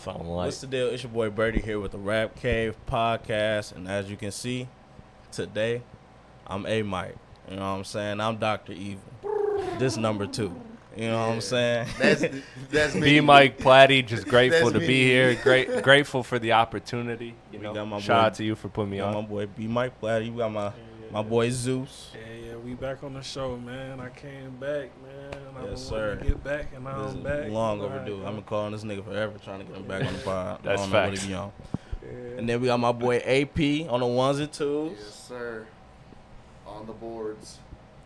Something like. What's the deal? It's your boy Biirdie here with the Rap Cave podcast, and as you can see, today I'm A Mike. You know what I'm saying? I'm Dr. Evil. This number 2. You know what I'm saying? That's me. B Mike Platte, just grateful to me. be here. Grateful for the opportunity. You know, got my shout boy- out to you for putting me My on. boy B Mike Platte. You got my boy Zeus. Yeah, we back on the show, man. I came back, man. I've Yes, been wanting sir. to get back, and now This I'm is back. long All right, overdue. man. I've been calling this nigga forever trying to get him back on the pod. That's I don't know what facts. he be on. Yeah. And then we got my boy AP on the ones and twos. Yes, sir. On the boards.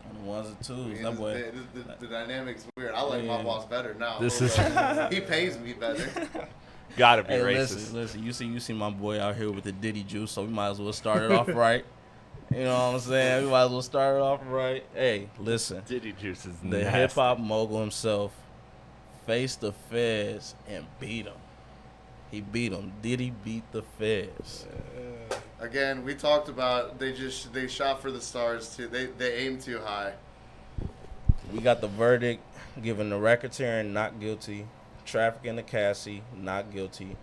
On the ones and twos. Man, That boy. the dynamic's weird. I like my Yeah. boss better now. This is- He pays me better. Gotta be Hey, racist. listen. You see my boy out here with the Diddy juice, so we might as well start it off right. You know what I'm saying? We might as well start it off right. Hey, listen. Diddy juice is The nasty. hip hop mogul himself faced the feds and beat him. He beat him. Diddy beat the feds. Again, we talked about they shot for the stars too. They aim too high. We got the verdict given the racketeering not guilty, trafficking to Cassie not guilty,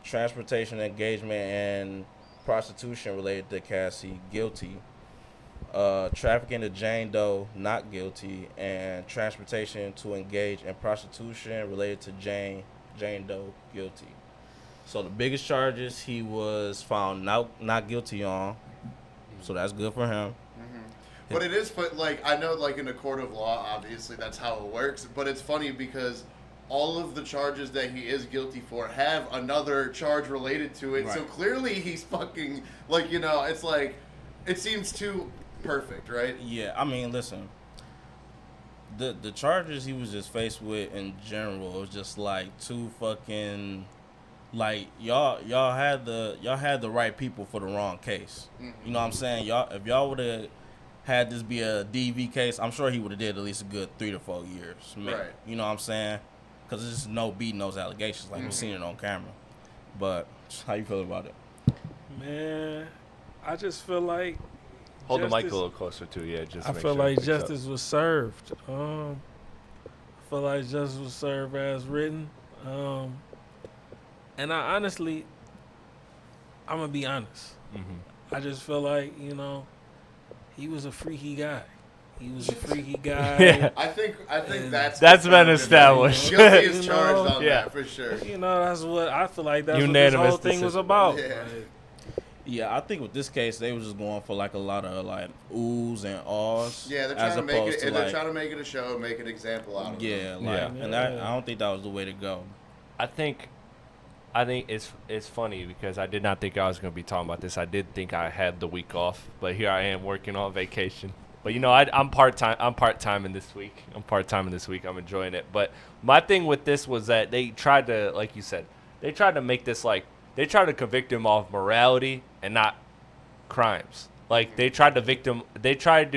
transportation engagement and prostitution related to Cassie guilty, trafficking to Jane Doe not guilty, and transportation to engage in prostitution related to Jane Doe guilty. So the biggest charges he was found not guilty on, so that's good for him. But it is, I know, like in a court of law, obviously that's how it works. But it's funny because all of the charges that he is guilty for have another charge related to it. Right. So clearly he's fucking, it's like, it seems too perfect, right? Yeah, I mean, listen. The charges he was just faced with in general was just like too fucking, like y'all had the right people for the wrong case. You know what I'm saying? If y'all would have had this be a DV case, I'm sure he would have did at least a good 3 to 4 years. Maybe. Right. You know what I'm saying? Because there's just no beating those allegations. Like we've seen it on camera. But how you feel about it? Man, I just feel like Hold the mic a justice- little closer to you. Just I make feel sure it like picks up. justice was served. I feel like justice was served as written. And I honestly, I'm gonna be honest. I just feel like he was a freaky guy. He was a freaky guy. Yeah. I think And that's been established. Guilty is You charged know? on Yeah. that for sure. That's what I feel like. That's what Unanimous this whole thing was decision. about. Yeah. Like, Yeah, I think with this case they was just going for like a lot of like oohs and ahs. Yeah, they're as trying to make opposed it. to, And they're like, trying to make it a show, and make an example out of it. Yeah, like, Yeah. and I don't think that was the way to go. I think it's funny because I did not think I was going to be talking about this. I did think I had the week off, but here I am working on vacation. But I'm part-time. I'm part-timing this week. I'm enjoying it. But my thing with this was that they tried to, like you said, they tried to make this like they tried to convict him of morality and not crimes. Like they tried to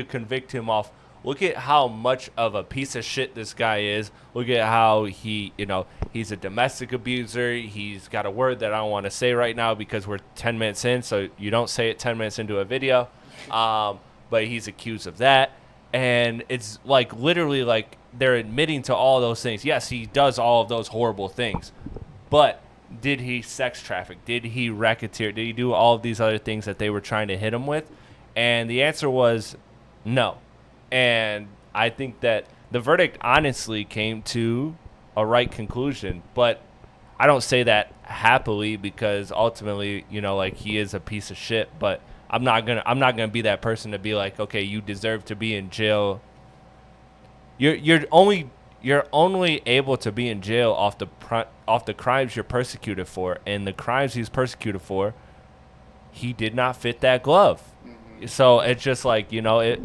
convict him off. Look at how much of a piece of shit this guy is. Look at how he's a domestic abuser. He's got a word that I don't want to say right now because we're 10 minutes in, so you don't say it 10 minutes into a video. But he's accused of that. And it's like literally like they're admitting to all those things. Yes, he does all of those horrible things. But did he sex traffic? Did he racketeer? Did he do all of these other things that they were trying to hit him with? And the answer was no. And I think that the verdict honestly came to a right conclusion, but I don't say that happily because ultimately, he is a piece of shit, but I'm not gonna be that person to be like, okay, you deserve to be in jail. You're only able to be in jail off the crimes you're persecuted for, and the crimes he's persecuted for, he did not fit that glove. So it's just like it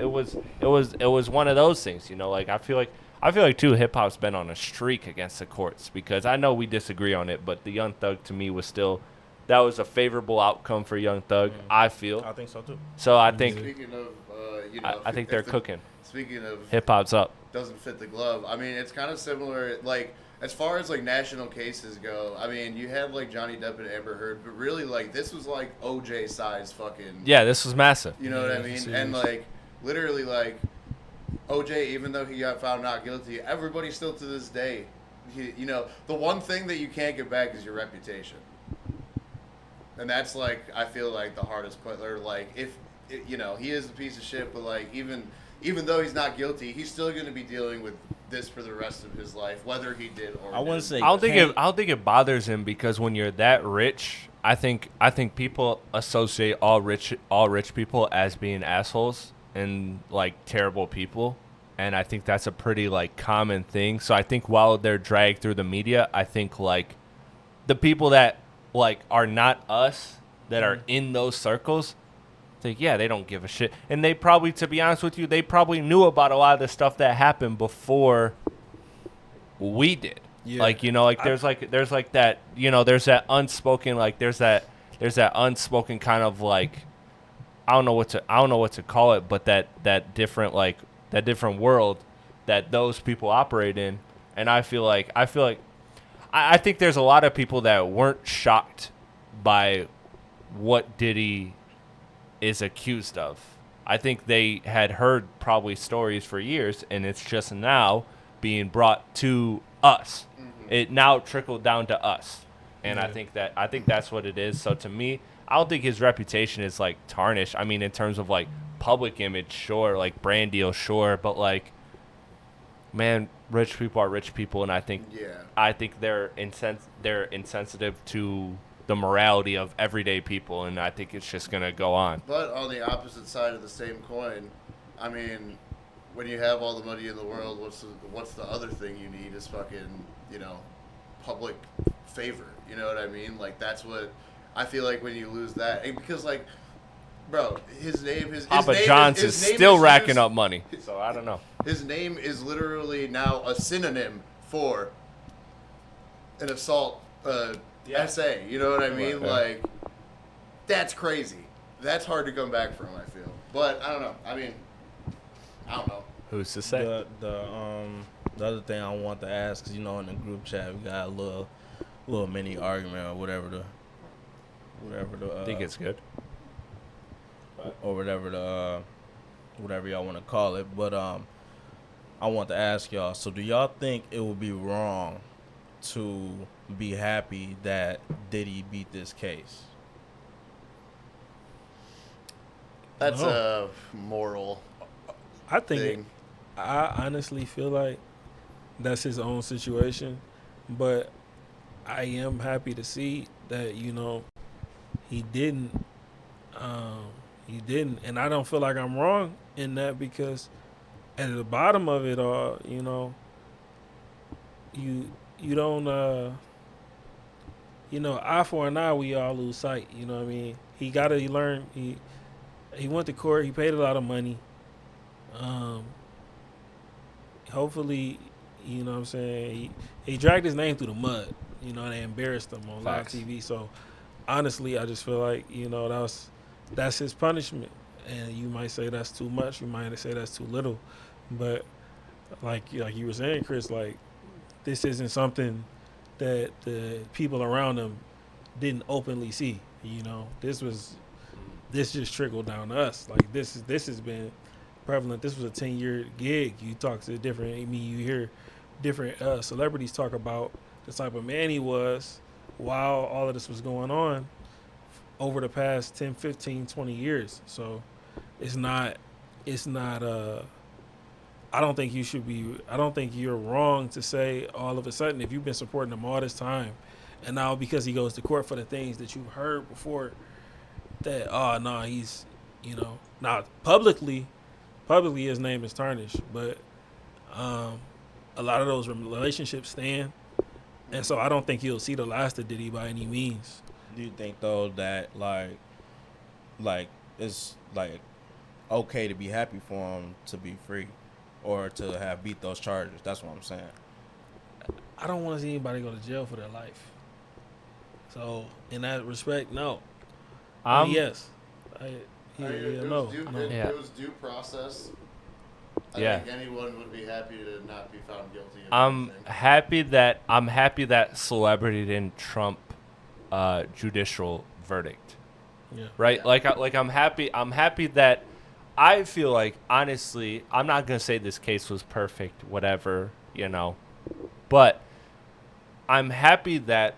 was one of those things. Like I feel like too hip hop's been on a streak against the courts because I know we disagree on it, but the Young Thug to me was still that was a favorable outcome for Young Thug. I feel. I think so too. So I think Speaking of, I think they're cooking. Speaking of Hip hop's up. doesn't fit the glove. I mean, it's kind of similar. Like as far as like national cases go, I mean, you had like Johnny Depp and Amber Heard, but really like this was like OJ size fucking. Yeah, this was massive. You know what I Yeah, mean? serious. And like literally like OJ, even though he got found not guilty, everybody still to this day you know, the one thing that you can't get back is your reputation. And that's like, I feel like the hardest part. Or like, if you know, he is a piece of shit, but like even though he's not guilty, he's still going to be dealing with this for the rest of his life, whether he did or I wouldn't didn't. say. I don't think it bothers him because when you're that rich, I think people associate all rich people as being assholes and like terrible people, and I think that's a pretty like common thing. So I think while they're dragged through the media, I think like the people that like are not us that are in those circles think, yeah, they don't give a shit. And they probably, to be honest with you, they probably knew about a lot of the stuff that happened before we did. Yeah. Like, you know, like there's like that, you know, there's that unspoken, like there's that unspoken kind of like, I don't know what to call it, but that different world that those people operate in. And I think there's a lot of people that weren't shocked by what Diddy is accused of. I think they had heard probably stories for years, and it's just now being brought to us. Mm-hmm. It now trickled down to us, and Yeah. I think that's what it is. So to me, I don't think his reputation is like tarnished. I mean, in terms of like public image, sure, like brand deal, sure, but like, man, rich people are rich people, and I think they're insensitive to the morality of everyday people, and I think it's just gonna go on. But on the opposite side of the same coin, I mean, when you have all the money in the world, what's the other thing you need is fucking, you know, public favor. You know what I mean? Like, that's what I feel like when you lose that. And because, like, bro, his name Papa John's is still racking up money, so I don't know. His name is literally now a synonym for an assault essay. You know what I mean? Right. Like, that's crazy. That's hard to come back from, I feel. But I don't know. I mean, I don't know. Who's to say? The other thing I want to ask, cause you know in the group chat we got a little mini argument or whatever the I think it's good. or whatever y'all want to call it. But I want to ask y'all. So do y'all think it would be wrong to be happy that Diddy beat this case? That's No. a moral I think thing. I honestly feel like that's his own situation, but I am happy to see that, you know, he didn't, and I don't feel like I'm wrong in that, because at the bottom of it all, you know, you don't, you know, eye for an eye, we all lose sight. You know what I mean? He learned. He went to court. He paid a lot of money. Hopefully, you know what I'm saying, he dragged his name through the mud. You know, they embarrassed him on live Facts. TV. So, honestly, I just feel like, you know, that's his punishment. And you might say that's too much. You might say that's too little. But like you were saying, Chris, like, this isn't something that the people around him didn't openly see. You know, this just trickled down to us. Like, this has been prevalent. This was a 10-year gig. You talk to you hear different celebrities talk about the type of man he was while all of this was going on over the past 10, 15, 20 years. So it's not I don't think you're wrong to say all of a sudden, if you've been supporting him all this time, and now because he goes to court for the things that you've heard before, that, oh, no, he's, you know, now publicly his name is tarnished, but a lot of those relationships stand, and so I don't think you'll see the last of Diddy by any means. Do you think though that like it's like okay to be happy for him to be free, or to have beat those charges? That's what I'm saying. I don't want to see anybody go to jail for their life. So in that respect, no. Yes. It No. was due process. I think anyone would be happy to not be found guilty of I'm anything. happy that celebrity didn't trump judicial verdict. Yeah. Right? Yeah. Like I'm happy that I feel like, honestly, I'm not gonna say this case was perfect, whatever, you know, but I'm happy that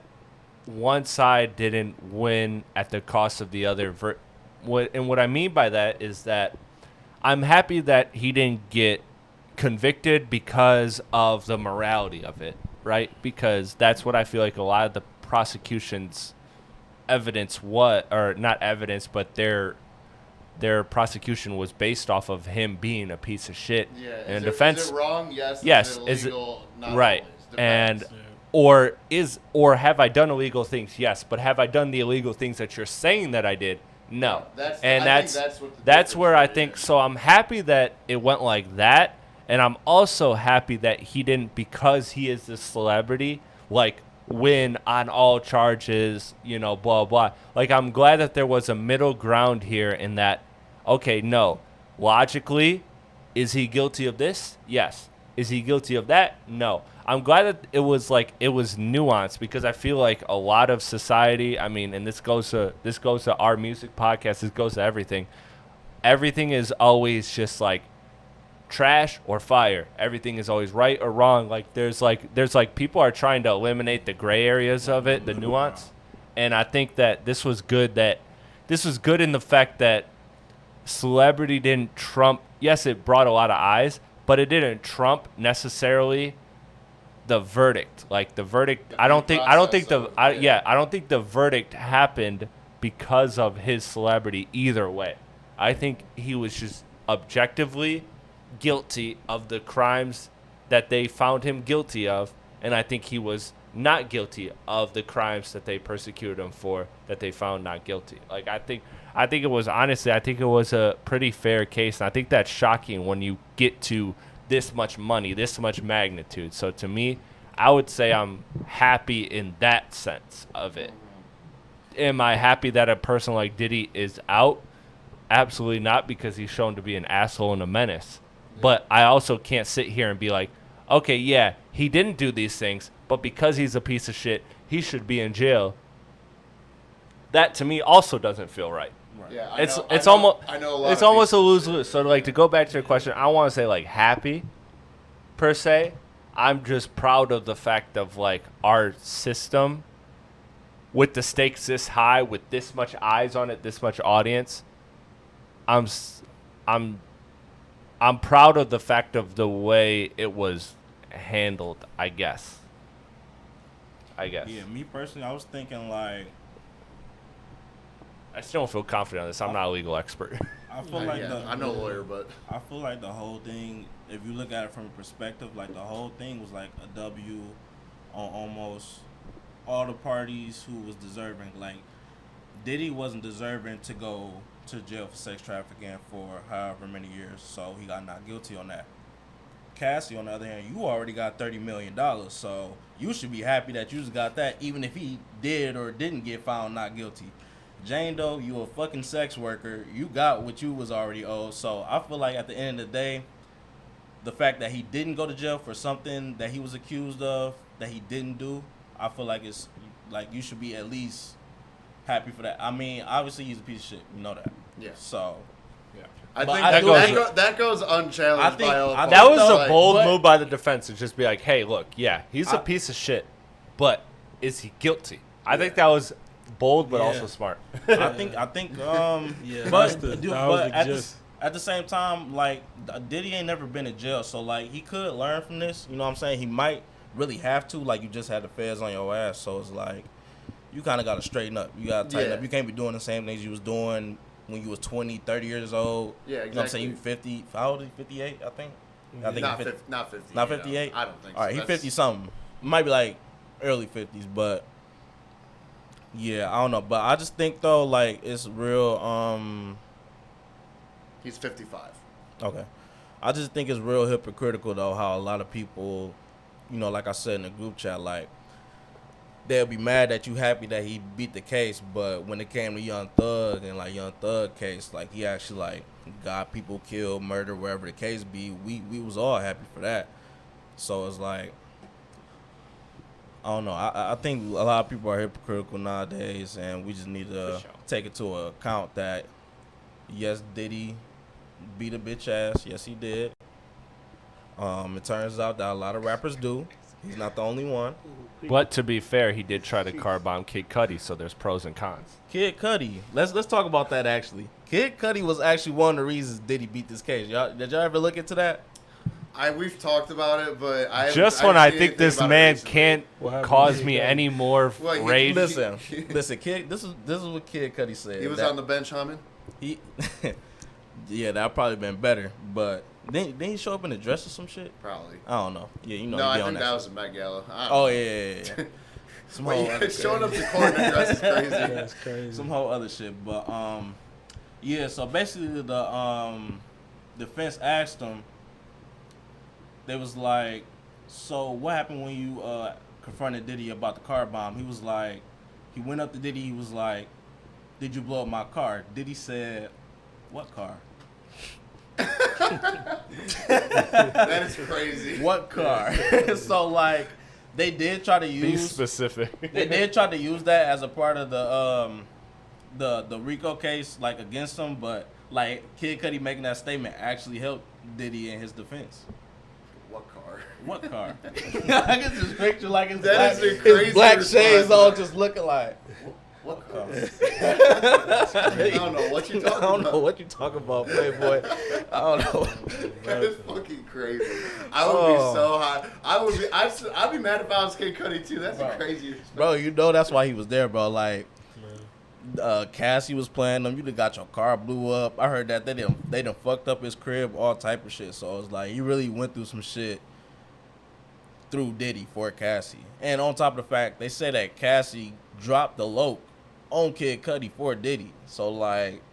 one side didn't win at the cost of the other. What I mean by that is that I'm happy that he didn't get convicted because of the morality of it, right? Because that's what I feel like a lot of the prosecution's evidence or not evidence, but their prosecution was based off of him being a piece of shit. Yeah. And Is it wrong? Yes. Yes. Is it illegal? Not right? always. And Depends. or have I done illegal things? Yes, but have I done the illegal things that you're saying that I did? No. I think that's what the that's where I difference think. is. So I'm happy that it went like that, and I'm also happy that he didn't, because he is this celebrity, like win on all charges, blah blah. Like, I'm glad that there was a middle ground here in that. Okay, no, logically, is he guilty of this? Yes. Is he guilty of that? No. I'm glad that it was nuanced, because I feel like a lot of society, I mean, and this goes to our music podcast, this goes to everything. Everything is always just like trash or fire. Everything is always right or wrong. Like there's people are trying to eliminate the gray areas of it, the nuance. And I think that this was good in the fact that celebrity didn't trump. Yes, it brought a lot of eyes, but it didn't trump necessarily the verdict. Like the verdict, I don't think the verdict happened because of his celebrity either way. I think he was just objectively guilty of the crimes that they found him guilty of, and I think he was not guilty of the crimes that they persecuted him for, that they found not guilty. Like I think it was a pretty fair case, and I think that's shocking when you get to this much money, this much magnitude. So to me, I would say I'm happy in that sense of it. Am I happy that a person like Diddy is out? Absolutely not, because he's shown to be an asshole and a menace. But I also can't sit here and be like, okay, yeah, he didn't do these things, but because he's a piece of shit, he should be in jail. That to me also doesn't feel right. Yeah, It's I know a lot it's of almost a people lose-lose. So like, to go back to your question, I want to say like happy per se. I'm just proud of the fact of like our system with the stakes this high, with this much eyes on it, this much audience. I'm proud of the fact of the way it was handled, I guess. Yeah, me personally, I was thinking like, I still don't feel confident on this. I'm not a legal expert. I feel like I'm no lawyer, but I feel like the whole thing, if you look at it from a perspective, like the whole thing was like a W on almost all the parties who was deserving. Like Diddy wasn't deserving to go to jail for sex trafficking for however many years, so he got not guilty on that. Cassie, on the other hand, you already got $30 million, so you should be happy that you just got that, even if he did or didn't get found not guilty. Jane Doe, you a fucking sex worker. You got what you was already owed. So I feel like at the end of the day, the fact that he didn't go to jail for something that he was accused of that he didn't do, I feel like it's like you should be at least happy for that. I mean, obviously he's a piece of shit. You know that. Yeah. So. I But think I that goes unchallenged by all. I That think was though, a bold but- move by the defense to just be like, hey, look, yeah, he's a I- piece of shit, but is he guilty? I think that was bold, but Yeah. also smart. I think Yeah, but that was but the at the, gist. at the same time, like Diddy ain't never been in jail, so like he could learn from this. You know what I'm saying? He might really have to. Like you just had the feds on your ass, so it's like you kind of got to straighten up. You got to tighten Yeah. up. You can't be doing the same things you was doing when you was 20, 30 years old. Yeah, You know what I'm saying? exactly. You 50. How old is he? 58, I think. I think Not he 50. Not 50. Not you know. 58? I don't think. All right, so. he That's- 50 something. Might be like early 50s, but yeah, I don't know. But I just think though, like it's real. He's 55. Okay, I just think it's real hypocritical though how a lot of people, you know, like I said in the group chat, like they'll be mad that you happy that he beat the case, but when it came to Young Thug and like Young Thug case, like he actually like got people killed, murdered, wherever the case be. We was all happy for that. So it's like, I don't know. I think a lot of people are hypocritical nowadays, and we just need to take into account that yes, Diddy beat a bitch ass. Yes, he did. It turns out that a lot of rappers do. He's not the only one. But to be fair, he did try to car bomb Kid Cudi, so there's pros and cons. Kid Cudi. Let's talk about that actually. Kid Cudi was actually one of the reasons Diddy beat this case. Did y'all ever look into that? We've talked about it, but just when I think this man can't cause me any more rage. Listen, Kid. This is what Kid Cudi said. He was on the bench humming. He, yeah, that probably been better. But didn't he show up in a dress or some shit? Probably. I don't know. Yeah, you know. No, I think that was a Met Gala. Oh yeah. Some whole showing up to court in a dress is crazy. That's crazy. Some whole other shit, but yeah. So basically, the defense asked him. They was like, so what happened when you confronted Diddy about the car bomb? He was like, he went up to Diddy. He was like, did you blow up my car? Diddy said, what car? That is crazy. What car? So like, they did try to use. Be specific. They did try to use that as a part of the RICO case, like against him, but like Kid Cudi making that statement actually helped Diddy in his defense. What car? What car? I can just picture like his that black, is a crazy his black shades response. on, just looking like. What car? I don't know what you talking about. I don't know what you talking about, Playboy. I don't know. That is fucking crazy. I would be so high. I'd be mad if I was Kid Cudi too. That's a crazy response. Bro, you know that's why he was there, bro. Like, Cassie was playing them. You done got your car blew up. I heard that they done fucked up his crib, all type of shit. So it's like he really went through some shit through Diddy for Cassie. And on top of the fact, they say that Cassie dropped the loke on Kid Cudi for Diddy. So like,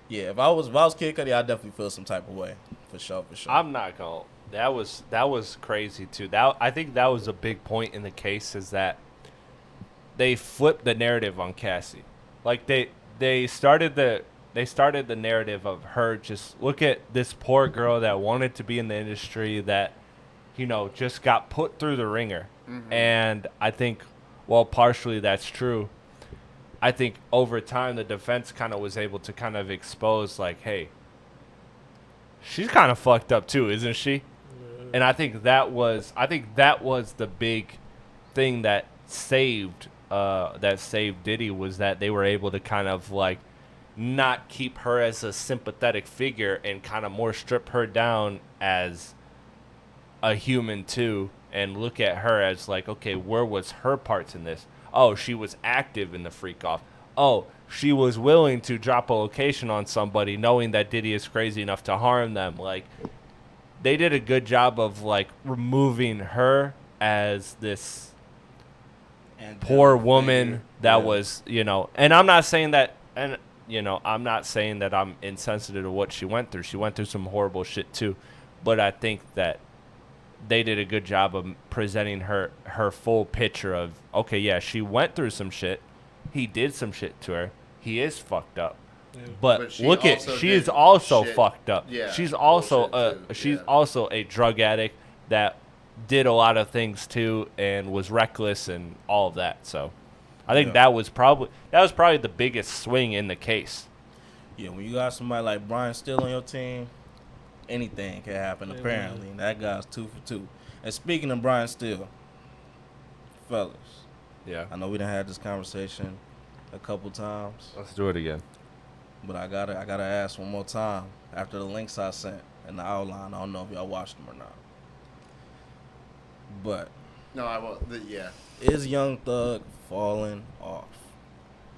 yeah, if I was Kid Cudi, I'd definitely feel some type of way. For sure. I'm not gonna. That was crazy too. I think that was a big point in the case, is that they flipped the narrative on Cassie. Like they started the narrative of her, just look at this poor girl that wanted to be in the industry, that, you know, just got put through the ringer. Mm-hmm. And I think, well, partially that's true. I think over time the defense kind of was able to kind of expose, like, hey, she's kind of fucked up too, isn't she? Yeah. And I think that was the big thing that saved Diddy, was that they were able to kind of like not keep her as a sympathetic figure and kind of more strip her down as a human too, and look at her as like, okay, where was her parts in this? Oh, she was active in the freak off. Oh, she was willing to drop a location on somebody knowing that Diddy is crazy enough to harm them. Like, they did a good job of like removing her as this poor woman that was, you know, and I'm not saying that, and you know, I'm not saying that I'm insensitive to what she went through. She went through some horrible shit too, but I think that they did a good job of presenting her full picture of, okay, yeah, she went through some shit. He did some shit to her. He is fucked up. Yeah. But look at, she is also fucked up. Yeah, she's also also a drug addict that did a lot of things too and was reckless and all of that. So I think that was probably the biggest swing in the case. Yeah, when you got somebody like Brian Steele on your team, anything can happen, apparently. And that guy's 2 for 2. And speaking of Brian Steele, fellas, I know we done had this conversation a couple times. Let's do it again. But I gotta ask one more time after the links I sent and the outline. I don't know if y'all watched them or not. But no, I won't. Is Young Thug falling off?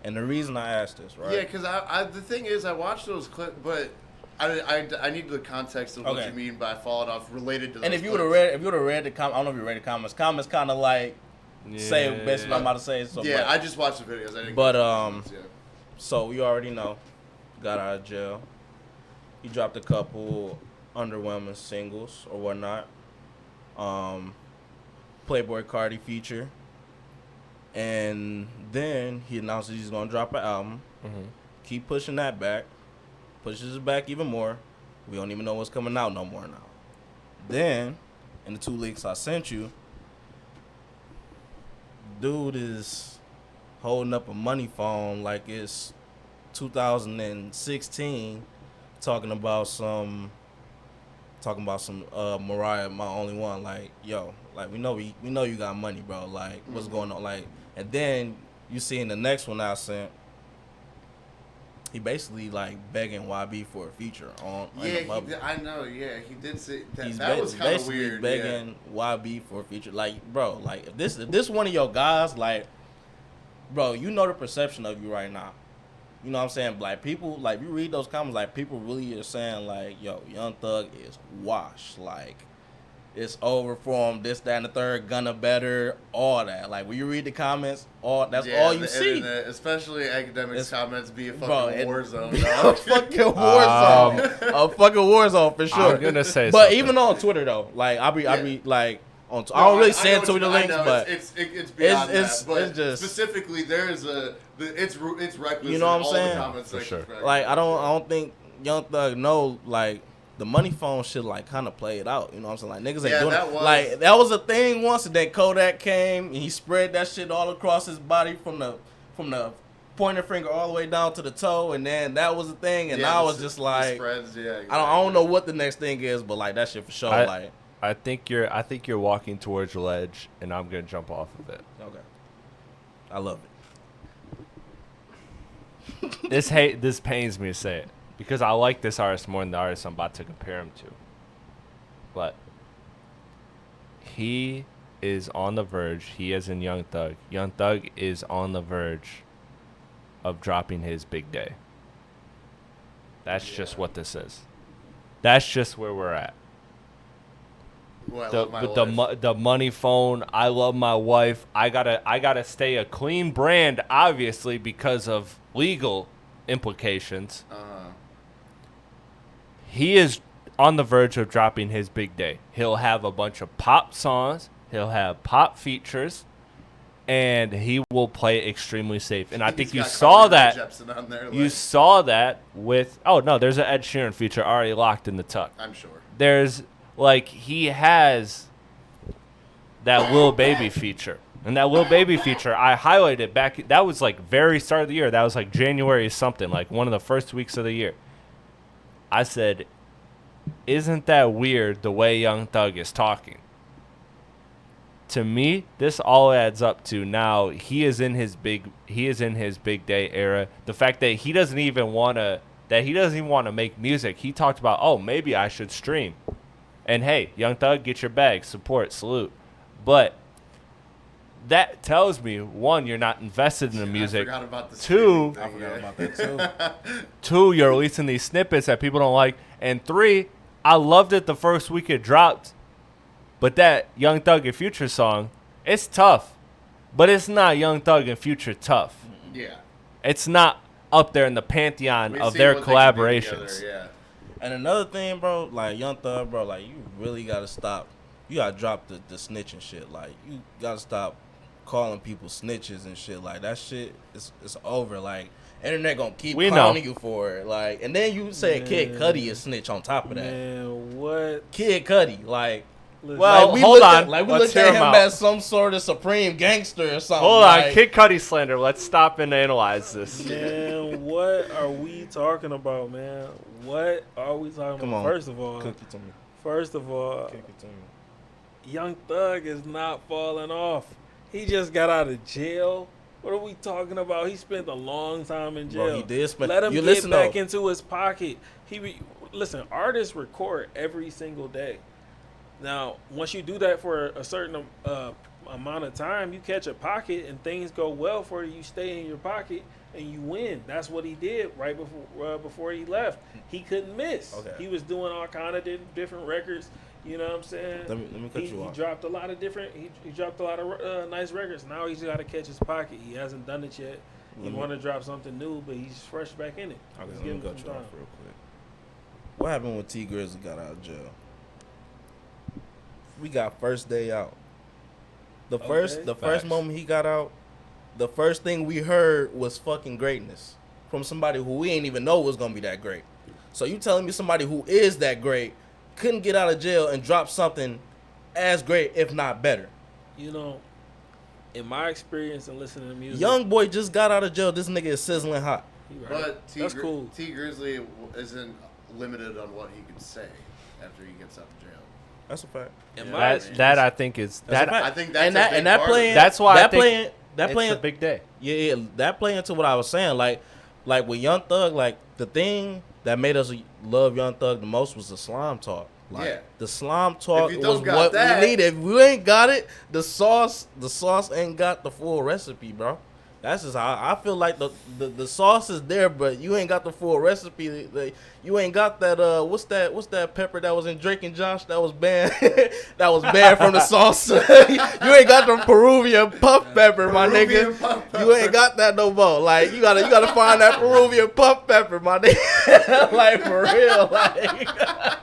And the reason I asked this, right? Yeah, because the thing is, I watched those clips, but I need the context of what you mean by falling off related to those. And if you would have read the comments, I don't know if you read the comments. Comments kind of like say basically what I'm about to say. So, yeah, I just watched the videos. I didn't. But so we already know, got out of jail. He dropped a couple underwhelming singles or whatnot. Playboy Cardi feature. And then he announced that he's going to drop an album. Mm-hmm. Keep pushing that back. Pushes it back even more. We don't even know what's coming out no more now. Then, in the 2 leaks I sent you, dude is holding up a money phone like it's 2016, talking about some talking about some Mariah, my only one. Like, yo, like we know you got money, bro. Like, what's going on? Like, and then you see in the next one I sent, he basically like begging YB for a feature on. I know. Yeah, he did say that. He's That was kind of basically weird. begging YB for a feature. Like, bro, like if this one of your guys, like, bro, you know the perception of you right now. You know what I'm saying? Like, people, like, you read those comments, like, people really are saying, like, yo, Young Thug is washed. Like, it's over for him, this, that, and the third, gonna better, all that. Like, when you read the comments, that's all you see. Internet, especially academics' comments, be a fucking war zone. A fucking war zone. A fucking war zone, for sure. I'm gonna say but something. even on Twitter, though, like, I be, like, I don't really send Twitter links, but it's beyond that. But it's just specifically, it's reckless. You know what I'm all saying? The comments For sure. Like, I don't think Young Thug know, like, the money phone shit, like, kind of played out. You know what I'm saying? Like, niggas ain't doing it. Like, that was a thing once, and then Kodak came, and he spread that shit all across his body from the pointer finger all the way down to the toe, and then that was a thing, and now it's just like, spreads, exactly. I don't know what the next thing is, but, like, that shit for sure, I think you're walking towards a ledge, and I'm gonna jump off of it. Okay. I love it. This pains me to say it because I like this artist more than the artist I'm about to compare him to. But he is on the verge. He is in Young Thug. Young Thug is on the verge of dropping his big day. That's just what this is. That's just where we're at. The money phone. I love my wife. I gotta stay a clean brand, obviously, because of legal implications. He is on the verge of dropping his big day. He'll have a bunch of pop songs. He'll have pop features, and he will play extremely safe. And I think you saw that. You saw that with. Oh no, there's an Ed Sheeran feature already locked in the tuck. I'm sure. There's. Like, he has that Lil Baby feature. And that Lil Baby feature, I highlighted back. That was, like, very start of the year. That was, like, January something, like, one of the first weeks of the year. I said, isn't that weird the way Young Thug is talking? To me, this all adds up to now he is in his big day era. The fact that he doesn't even want to make music. He talked about, oh, maybe I should stream. And hey, Young Thug, get your bag, support, salute. But that tells me, one, you're not invested in the music. I forgot about the Two, thing, I forgot about that too. Two, you're releasing these snippets that people don't like. And three, I loved it the first week it dropped. But that Young Thug and Future song, it's tough. But it's not Young Thug and Future tough. Yeah. It's not up there in the pantheon of their collaborations. Together, yeah. And another thing, bro, like Young Thug, bro, like you really gotta stop. You gotta drop the snitching shit. Like you gotta stop calling people snitches and shit. Like that shit is over. Like internet gonna keep clowning you for it. Like, and then you say Kid Cudi is snitch on top of that. Man, what? Kid Cudi, like. Well, like we hold on. Like we Let's looked at hear him as some sort of supreme gangster or something. Hold on, like, Kid Cudi slander. Let's stop and analyze this. Man, what are we talking about, man? What are we talking about? On. First of all, cook it to me. First of all, Cook it to me. Young Thug is not falling off. He just got out of jail. What are we talking about? He spent a long time in jail. Bro, he did spend. Let him get back into his pocket. Listen, artists record every single day. Now, once you do that for a certain amount of time, you catch a pocket and things go well for you. You stay in your pocket and you win. That's what he did right before he left. He couldn't miss. Okay. He was doing all kind of different records. You know what I'm saying? Let me cut you off. He dropped a lot of different. He dropped a lot of nice records. Now he's got to catch his pocket. He hasn't done it yet. He want to drop something new, but he's fresh back in it. Okay, let me cut you off real quick. What happened when T Grizzly got out of jail? We got first day out. The first moment he got out, the first thing we heard was fucking greatness from somebody who we ain't even know was gonna be that great. So you telling me somebody who is that great couldn't get out of jail and drop something as great, if not better? You know, in my experience and listening to music, Young boy just got out of jail. This nigga is sizzling hot. But that's cool. T Grizzly isn't limited on what he could say. after he gets out of jail. That's a fact. That I think is That's a that. fact. I think that's and that a big and that part of playing. it. That's why I that think playing. That it's playing. a big day. Yeah, that play into what I was saying. Like with Young Thug, like the thing that made us love Young Thug the most was the slime talk. Like, Yeah. the slime talk If was you don't got what that- we needed. If we ain't got it, the sauce ain't got the full recipe, bro. That's just how I feel like the sauce is there, but you ain't got the full recipe. Like, you ain't got that what's that pepper that was in Drake and Josh that was banned that was banned from the sauce. You ain't got the Peruvian puff pepper, my Peruvian nigga. puff You ain't got that no more. Like you gotta find that Peruvian puff pepper, my nigga. Like for real, like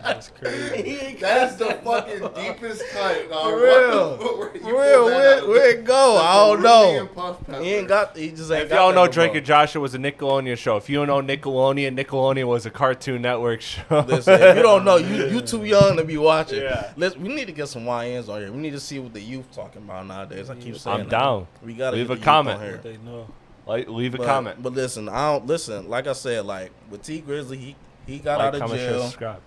That's crazy. he ain't That's got the that fucking no more. deepest cut, dog. For real. For real, where it go? I don't know. He ain't got. He just ain't. If got y'all that know no Drake more. and Joshua was a Nickelodeon show. If you don't know Nickelodeon was a Cartoon Network show. Listen, if you don't know, you too young to be watching. Yeah. Listen, we need to get some YNs on here. We need to see what the youth talking about nowadays. I keep saying I'm that. down. We gotta Leave get a the youth comment. on here. What they know. Like, leave a But, comment. But listen, I don't listen. Like I said, like with T Grizzly, he got Like, out of comment, share, jail. subscribe.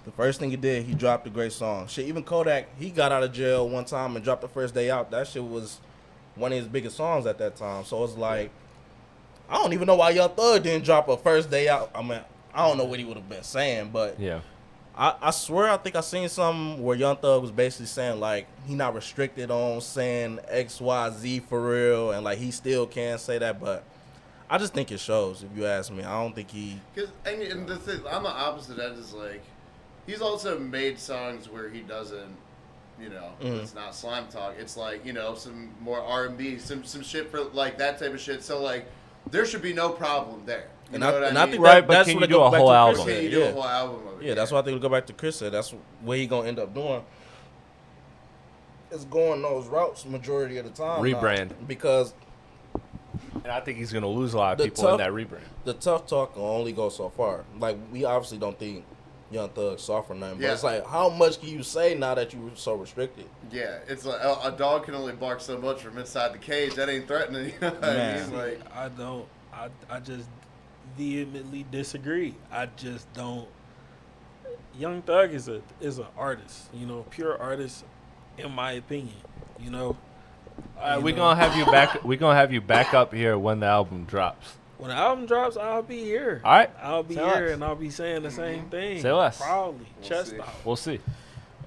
The first thing he did, he dropped a great song. Shit, even Kodak, he got out of jail one time and dropped the first day out. That shit was one of his biggest songs at that time. So it's like, I don't even know why Young Thug didn't drop a first day out. I mean, I don't know what he would have been saying, but Yeah. I swear I think I seen something where Young Thug was basically saying like he not restricted on saying XYZ for real, and like he still can say that, but I just think it shows. If you ask me, I don't think he. Because and the thing, I'm the opposite end. Is like, he's also made songs where he doesn't, you know, it's not slime talk. It's like, you know, some more R&B, some shit for like that type of shit. So like, there should be no problem there. You And know what I I mean? think Right, but that's can what you it do goes a back whole to Chris album? said, Can you do yeah. a whole album of it? Yeah, that's why I think we'll go back to Chris said. That's what he gonna end up doing. It's going those routes majority of the time. now. Rebrand. Because And I think he's going to lose a lot of The people in tough- that rebrand. the tough talk will only go so far. Like we obviously don't think Young Thug soft or nothing, but Yeah. it's like how much can you say now that you're so restricted? Yeah, it's like a dog can only bark so much from inside the cage. That ain't threatening. You know what I Man. mean? Like, I don't. I just vehemently disagree. I just don't. Young Thug is an artist. You know, pure artist, in my opinion. You know. All right, You we're know, going to have you back. We're going to have you back up here when the album drops. when the album drops, I'll be here. All right. I'll be Say here less. and I'll be saying the same thing. Say less. Proudly, We'll chest see. out. We'll see.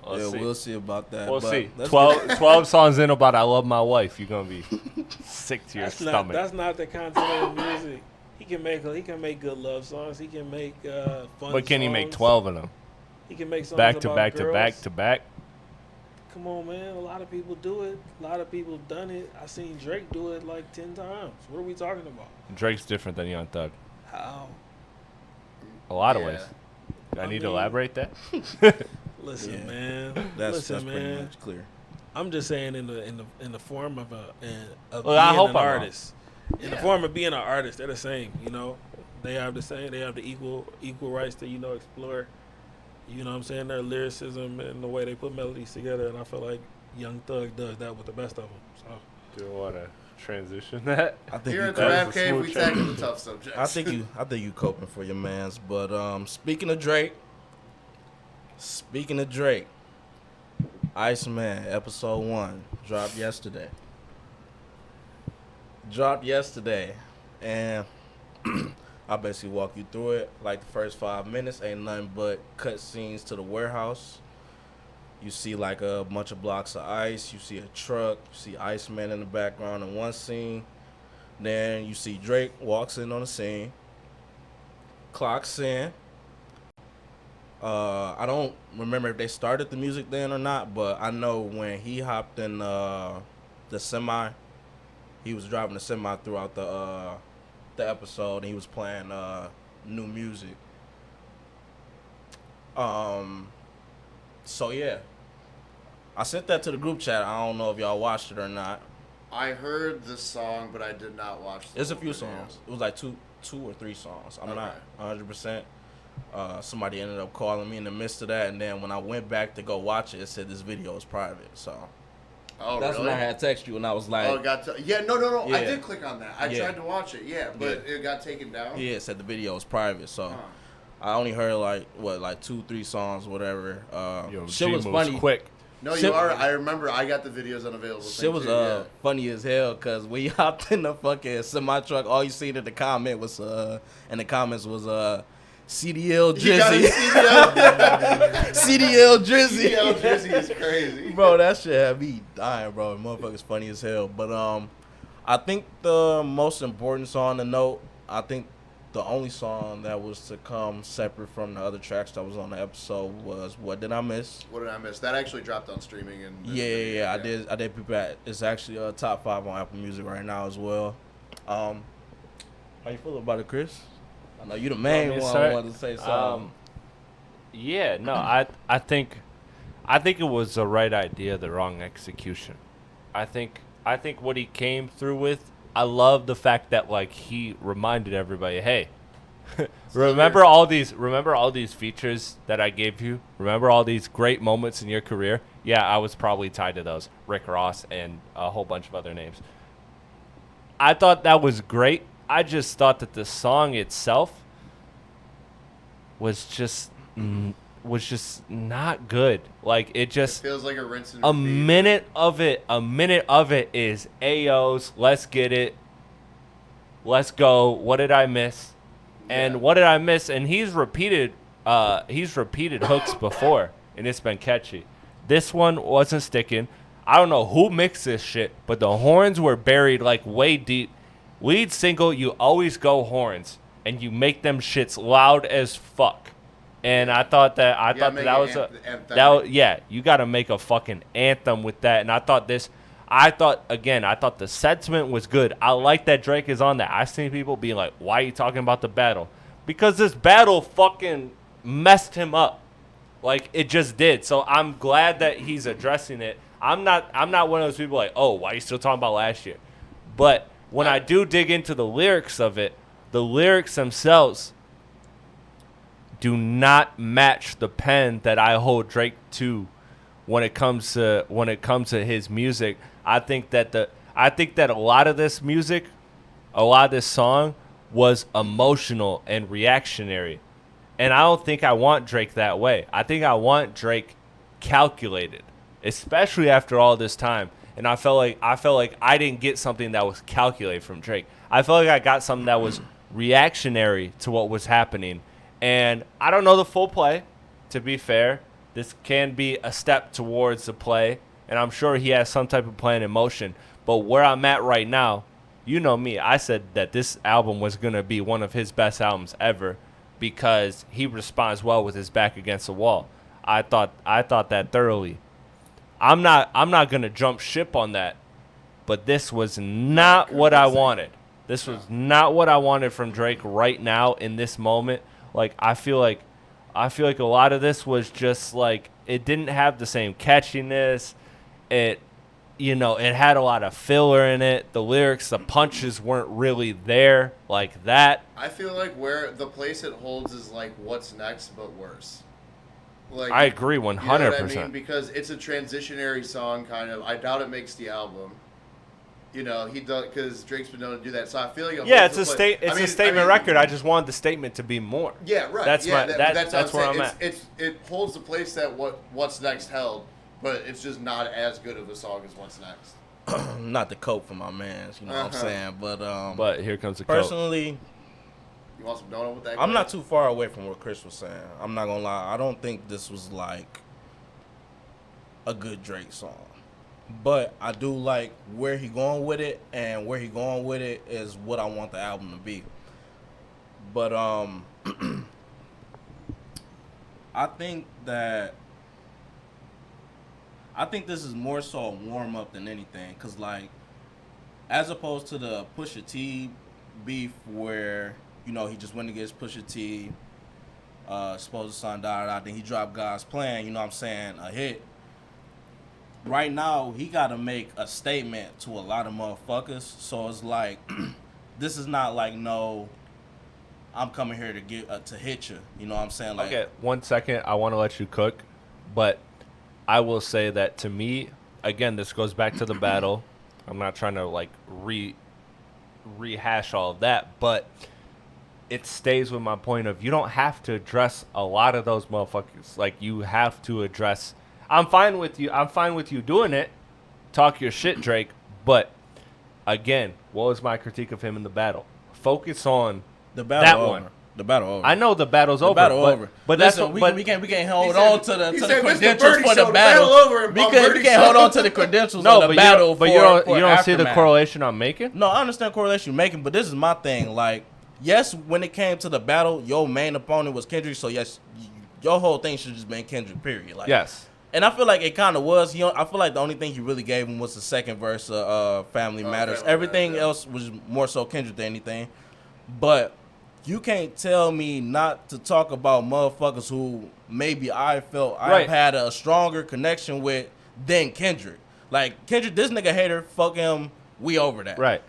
Yeah, we'll see about that. We'll but see. let's 12 songs in about I Love My Wife. You're going to be sick to your stomach. That's not the content of the music. He can make good love songs. He can make fun. But can he make songs. 12 of them? He can make songs Back to about back to girls. back to back? Come on, man. A lot of people do it. A lot of people done it. I seen Drake do it like 10 times. What are we talking about? Drake's different than Young Thug. How? A lot of Yeah. ways. Do I I need to mean- elaborate that? Listen, Yeah. man. That's Listen, pretty man. much clear. I'm just saying in the form of Well, being I hope an I'm wrong. artist. In the form of being an artist, they're the same. You know, they have the same. They have the equal rights to explore. You know what I'm saying? Their lyricism and the way they put melodies together, and I feel like Young Thug does that with the best of them. So Do you want to transition that? I think here you at the that Rap was a Cave, smooth we track. tackle the tough subjects. I think you coping for your mans. But speaking of Drake, Iceman episode 1 dropped yesterday. And I'll basically walk you through it. Like the first 5 minutes ain't nothing but cut scenes to the warehouse. You see like a bunch of blocks of ice. You see a truck. You see Iceman in the background in one scene. Then you see Drake walks in on the scene. Clocks in. I don't remember if they started the music then or not, but I know when he hopped in the semi, he was driving the semi throughout the episode, and he was playing new music. So yeah, I sent that to the group chat. I don't know if y'all watched it or not. I heard the song, but I did not watch the There's a whole few video. songs. It was like two or three songs. I'm Okay. not 100%. Somebody ended up calling me in the midst of that, and then when I went back to go watch it, it said this video is private. So Oh, that's really? when I had text you, and I was like, Oh, it got no. I Yeah. did click on that. I Yeah. tried to watch it, but it got taken down. yeah, it said the video is private. So Huh. I only heard like 2-3 songs, whatever. Yo, Shit G was moves funny. quick. No, Shit- you are. I remember I got the videos unavailable. Shit was funny as hell because when you hopped in the fucking semi truck, all you seen in the comment was in the comments was CDL You got a Drizzy. CDL. CDL Drizzy. CDL Drizzy is crazy. Bro, that shit had me dying, bro. Motherfucker's funny as hell. But I think the most important song to note, I think the only song that was to come separate from the other tracks that was on the episode was What Did I Miss? What did I miss? That actually dropped on streaming and Yeah. I did peep at. It's actually top 5 on Apple Music right now as well. How you feel about it, Chris? I know you the main one. I wanted to say something. Yeah, no, I think it was the right idea, the wrong execution. I think what he came through with, I love the fact that like he reminded everybody, hey, remember all these features that I gave you? Remember all these great moments in your career? Yeah, I was probably tied to those. Rick Ross and a whole bunch of other names. I thought that was great. I just thought that the song itself was just not good. Like it just feels like a rinse and a repeat. minute of it is Ayo's let's get it, let's go, what did I miss, and Yeah. what did I miss, and he's repeated hooks before and it's been catchy. This one wasn't sticking. I don't know who mixed this shit, but the horns were buried like way deep. Lead single, you always go horns and you make them shits loud as fuck. And I thought that was you got to make a fucking anthem with that. And I thought the sentiment was good. I like that Drake is on that. I seen people being like, "Why are you talking about the battle?" Because this battle fucking messed him up. Like it just did. So I'm glad that he's addressing it. I'm not one of those people like, "Oh, why are you still talking about last year?" But when I do dig into the lyrics of it, the lyrics themselves do not match the pen that I hold Drake to when it comes to his music. I think that a lot of this music, a lot of this song was emotional and reactionary. And I don't think I want Drake that way. I think I want Drake calculated, especially after all this time. And I felt like I didn't get something that was calculated from Drake. I felt like I got something that was reactionary to what was happening. And I don't know the full play, to be fair. This can be a step towards the play, and I'm sure he has some type of plan in motion. But where I'm at right now, you know me, I said that this album was going to be one of his best albums ever because he responds well with his back against the wall. I thought that thoroughly. I'm not going to jump ship on that, but this was not what I wanted. This was not what I wanted from Drake right now in this moment. Like I feel like a lot of this was just like it didn't have the same catchiness. It had a lot of filler in it. The lyrics, the punches weren't really there like that. I feel like where the place it holds is like what's next but worse. Like I agree 100%. You know what I mean? Because it's a transitionary song kind of. I doubt it makes the album. You know, he does because Drake's been known to do that. So I feel like it's a statement record. I just wanted the statement to be more. Yeah, right. That's That's where I'm at. It holds the place that What's Next held, but it's just not as good of a song as What's Next. Not the cope for my mans, you know what I'm saying? But here comes the personally, you want some donut with that? I'm not too far away from what Chris was saying. I'm not gonna lie. I don't think this was like a good Drake song. But I do like where he going with it, and where he going with it is what I want the album to be. But I think this is more so a warm up than anything, cause like as opposed to the Pusha T beef where he just went against Pusha T, supposed to son then he dropped God's Plan, you know what I'm saying, a hit. Right now, he got to make a statement to a lot of motherfuckers. So it's like, this is not like, no, I'm coming here to hit you. You know what I'm saying? Like, okay, 1 second. I want to let you cook. But I will say that to me, again, this goes back to the battle. I'm not trying to, like, rehash all of that. But it stays with my point of you don't have to address a lot of those motherfuckers. Like, you have to address. I'm fine with you doing it. Talk your shit, Drake. But again, what was my critique of him in the battle? Focus on The battle that over. one. The battle over. I know the battle's over. Over. But listen, that's we can't hold said- on to the he to said, the "Mr. credentials Biirdie for show, the battle. over and We Bob can't Biirdie hold show." on to the credentials no, of the but battle. you don't for see the aftermath. correlation I'm making. No, I understand correlation you're making, but this is my thing. Like, yes, when it came to the battle, your main opponent was Kendrick, so yes, your whole thing should just been Kendrick. Period. Like, Yes. and I feel like it kind of was. I feel like the only thing he really gave him was the second verse of Family Matters. Family Everything Matters, yeah. else was more so Kendrick than anything. But you can't tell me not to talk about motherfuckers who maybe I felt Right. I've had a stronger connection with than Kendrick. Like, Kendrick, this nigga hater, fuck him, we over that. Right.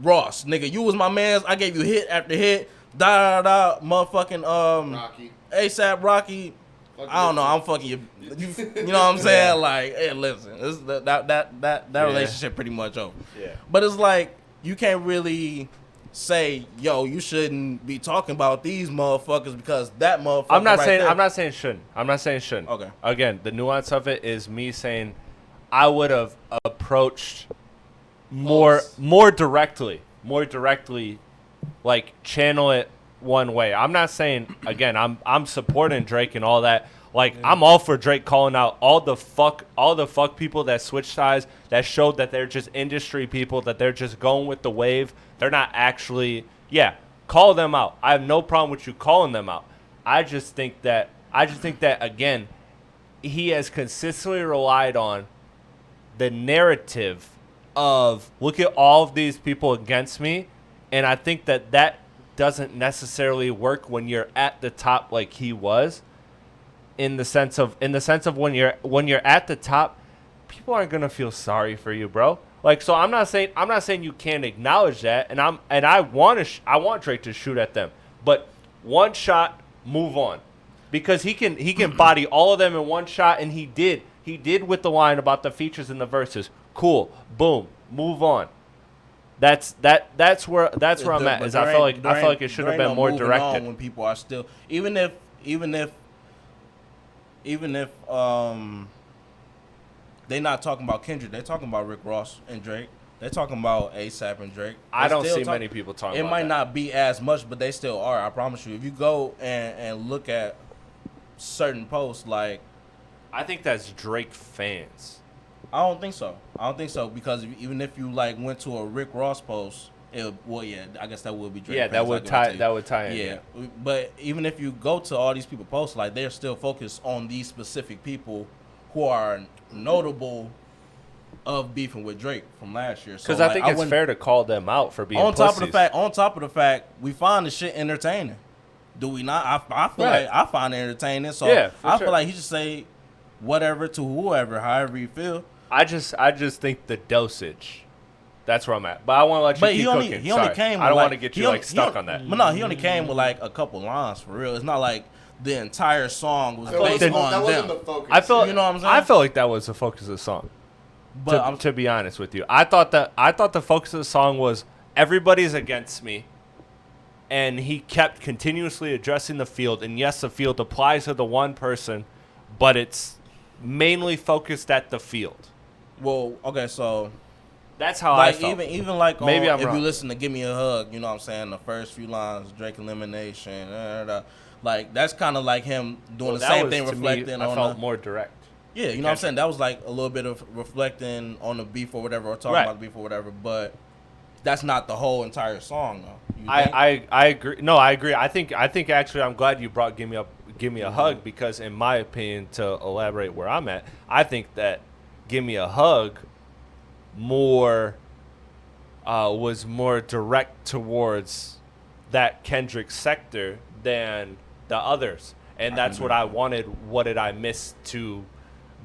Ross, nigga, you was my mans. I gave you hit after hit. Da da da, motherfucking Rocky. ASAP Rocky. I don't know. I'm fucking you. You know what I'm saying? Like, hey, listen, that relationship pretty much over. Yeah. But it's like you can't really say, yo, you shouldn't be talking about these motherfuckers because that motherfucker. I'm not right saying there- I'm not saying shouldn't. I'm not saying shouldn't. Okay. Again, the nuance of it is me saying I would have approached more directly, like channel it one way. I'm not saying again. I'm supporting Drake and all that. Like, I'm all for Drake calling out all the fuck people that switch sides, that showed that they're just industry people, that they're just going with the wave. They're not actually, call them out. I have no problem with you calling them out. I just think that again, he has consistently relied on the narrative of look at all of these people against me, and I think that doesn't necessarily work when you're at the top like he was. In the sense of when you're at the top, people aren't gonna feel sorry for you, bro. Like, so I'm not saying you can't acknowledge that, and I want Drake to shoot at them, but one shot, move on, because he can body all of them in one shot, and he did with the line about the features and the verses. Cool, boom, move on. That's where I'm at. Is I feel like it should have been more directed. When people are still even if they not talking about Kendrick, they talking about Rick Ross and Drake. They talking about ASAP and Drake. I don't see many people talking It about might that. not be as much, but they still are. I promise you. If you go and look at certain posts, like, I think that's Drake fans. I don't think so because even if you like went to a Rick Ross post, I guess that would be Drake. Yeah, fans, that would tie in. Yeah, but even if you go to all these people posts, like, they're still focused on these specific people who are notable of beefing with Drake from last year. Because So, I think it's fair to call them out for being on top pussies. of the fact, we find the shit entertaining. Do we not? I feel Right. like I find it entertaining. So Yeah, for I sure. feel like he should say whatever to whoever, however you feel. I just think the dosage. That's where I'm at. But I want to let you But keep he cooking. only Sorry. came. I don't with, want to get you like stuck on that. But no, he only came with like a couple lines for real. It's not like the entire song was That based wasn't, on that wasn't them. the focus. I felt You know what I'm saying? I felt like that was the focus of the song. But To be honest with you, I thought the focus of the song was everybody's against me, and he kept continuously addressing the field. And yes, the field applies to the one person, but it's mainly focused at the field. well, okay, so That's how like I felt. even like Maybe on, I'm if wrong. you listen to "Give Me a Hug," you know what I'm saying, the first few lines, Drake elimination, like that's kind of like him doing Well, the that same was, thing, to me, reflecting I on felt the, more direct. yeah, you know what I'm saying. That was like a little bit of reflecting on the beef or whatever, or talking Right. about the beef or whatever. But that's not the whole entire song, though. You think? I agree. No, I agree. I think actually I'm glad you brought Give Me a Hug, because in my opinion, to elaborate where I'm at, I think that Give Me a Hug was more direct towards that Kendrick sector than the others. And that's what I wanted What Did I Miss to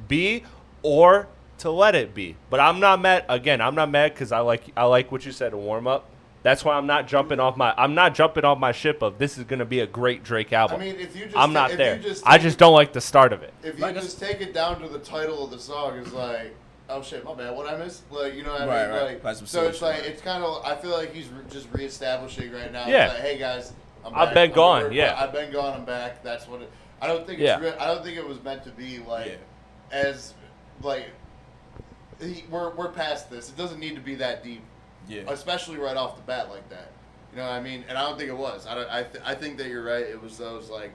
be, or to let it be. But I'm not mad. Again, I'm not mad because I like what you said, a warm up. That's why I'm not jumping off my ship of this is gonna be a great Drake album. I mean, if you just I'm not if there. You just I just don't like the start of it. If you Like just take it down to the title of the song, it's like oh shit, my bad. What I missed? Like, you know what I Right, mean? right. Like, Like some so it's serious like shit. it's kind of. I feel like he's just reestablishing right now. Yeah. It's like, hey guys, I've been gone, I've been gone. I'm back. That's what. I don't think. Yeah. I don't think it was meant to be like as like. We're past this. It doesn't need to be that deep. Yeah. Especially right off the bat like that. You know what I mean? And I don't think it was. I think that you're right. It was those like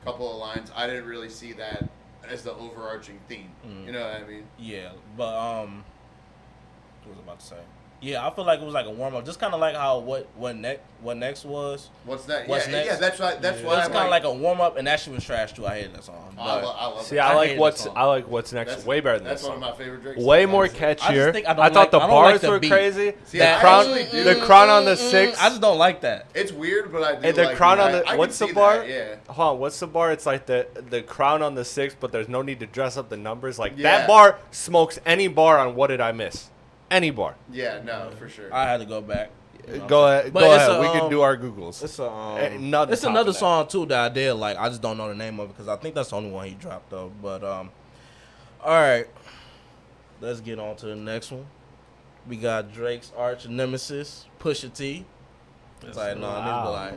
couple of lines. I didn't really see that as the overarching theme. You know what I mean? Yeah, but what was I about to say? Yeah, I feel like it was like a warm up, just kind of like how what next was. What's that? What's yeah, next? yeah. That's right. That's why It's I'm kind of like a warm up, and that shit was trash too. I hated that song. I But love See, it. I like hated what's that song. I like what's next. That's way better than That's this one song. of my favorite Drake Way songs, more honestly. catchier. think I thought the I don't like bars the were beat. crazy. See, the I crown, actually do. the crown on the six. I just don't like that. It's weird, but I do And the like crown it. on the I can what's the see bar? that, yeah. Hold on, what's the bar? It's like the crown on the six, but there's no need to dress up the numbers. Like Yeah. that bar smokes any bar on What Did I Miss? Any bar. Yeah, no, for sure. I had to go back. You know Go what I'm ahead. saying? Go But it's ahead. a, We can do our Googles. It's a Nothing it's top another of that. song too that I did like. I just don't know the name of it because I think that's the only one he dropped though. But all right, let's get on to the next one. We got Drake's arch nemesis, Pusha T. It's like no, Wow.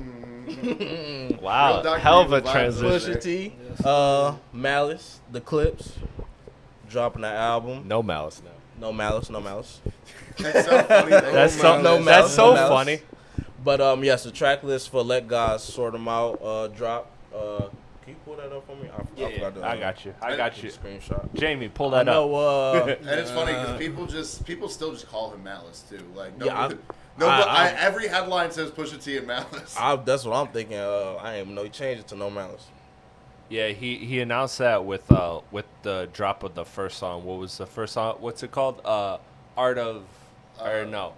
niggas like Wow, Real Dr. hell of a Evil vibes. transition. Pusha T, Malice, the Clipse, dropping the album. No malice now. No Malice, no Malice. That's so funny. though. That's so No that's malice, so no malice. funny. But yes, the track list for Let God Sort 'Em Out drop. Can you pull that up for me? I forgot to, I got you. I got you. Screenshot. Jamie, pull I that up. know, And it's funny because people still just call him Malice too. Like Yeah, every headline says Pusha T and Malice. that's what I'm thinking. I didn't even know he changed it to No Malice. Yeah, he announced that with the drop of the first song. What was the first song? What's it called? Art of or no.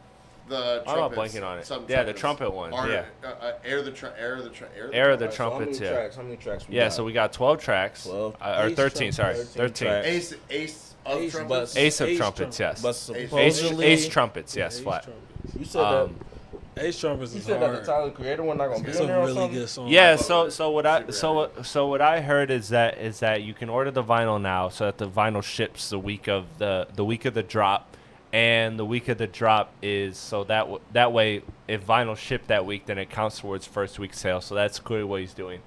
The I'm not trumpets, blanking on it. some Yeah, the trumpets. trumpet one. Art- Yeah. Air of the trumpets. Trumpets, so how many yeah. Tracks, how many tracks we Yeah, got? so we got 12 tracks. 12. Or Ace 13, sorry. 13 13. tracks. Ace of Ace, trumpets. but- Ace of Ace Trumpets, Trumpets. yes. But Ace, supposedly, Ace Trumpets, yes, Ace flat. Trumpets. you said Um, Ace Trumpets you is said that the hard. Tyler Creator one not gonna be It's on a there or really something? good song. Yeah, thought it so was what I heard is that you can order the vinyl now, so that the vinyl ships the week of the drop, and the week of the drop is so that way if vinyl shipped that week, then it counts towards first week sales. So that's clearly what he's doing.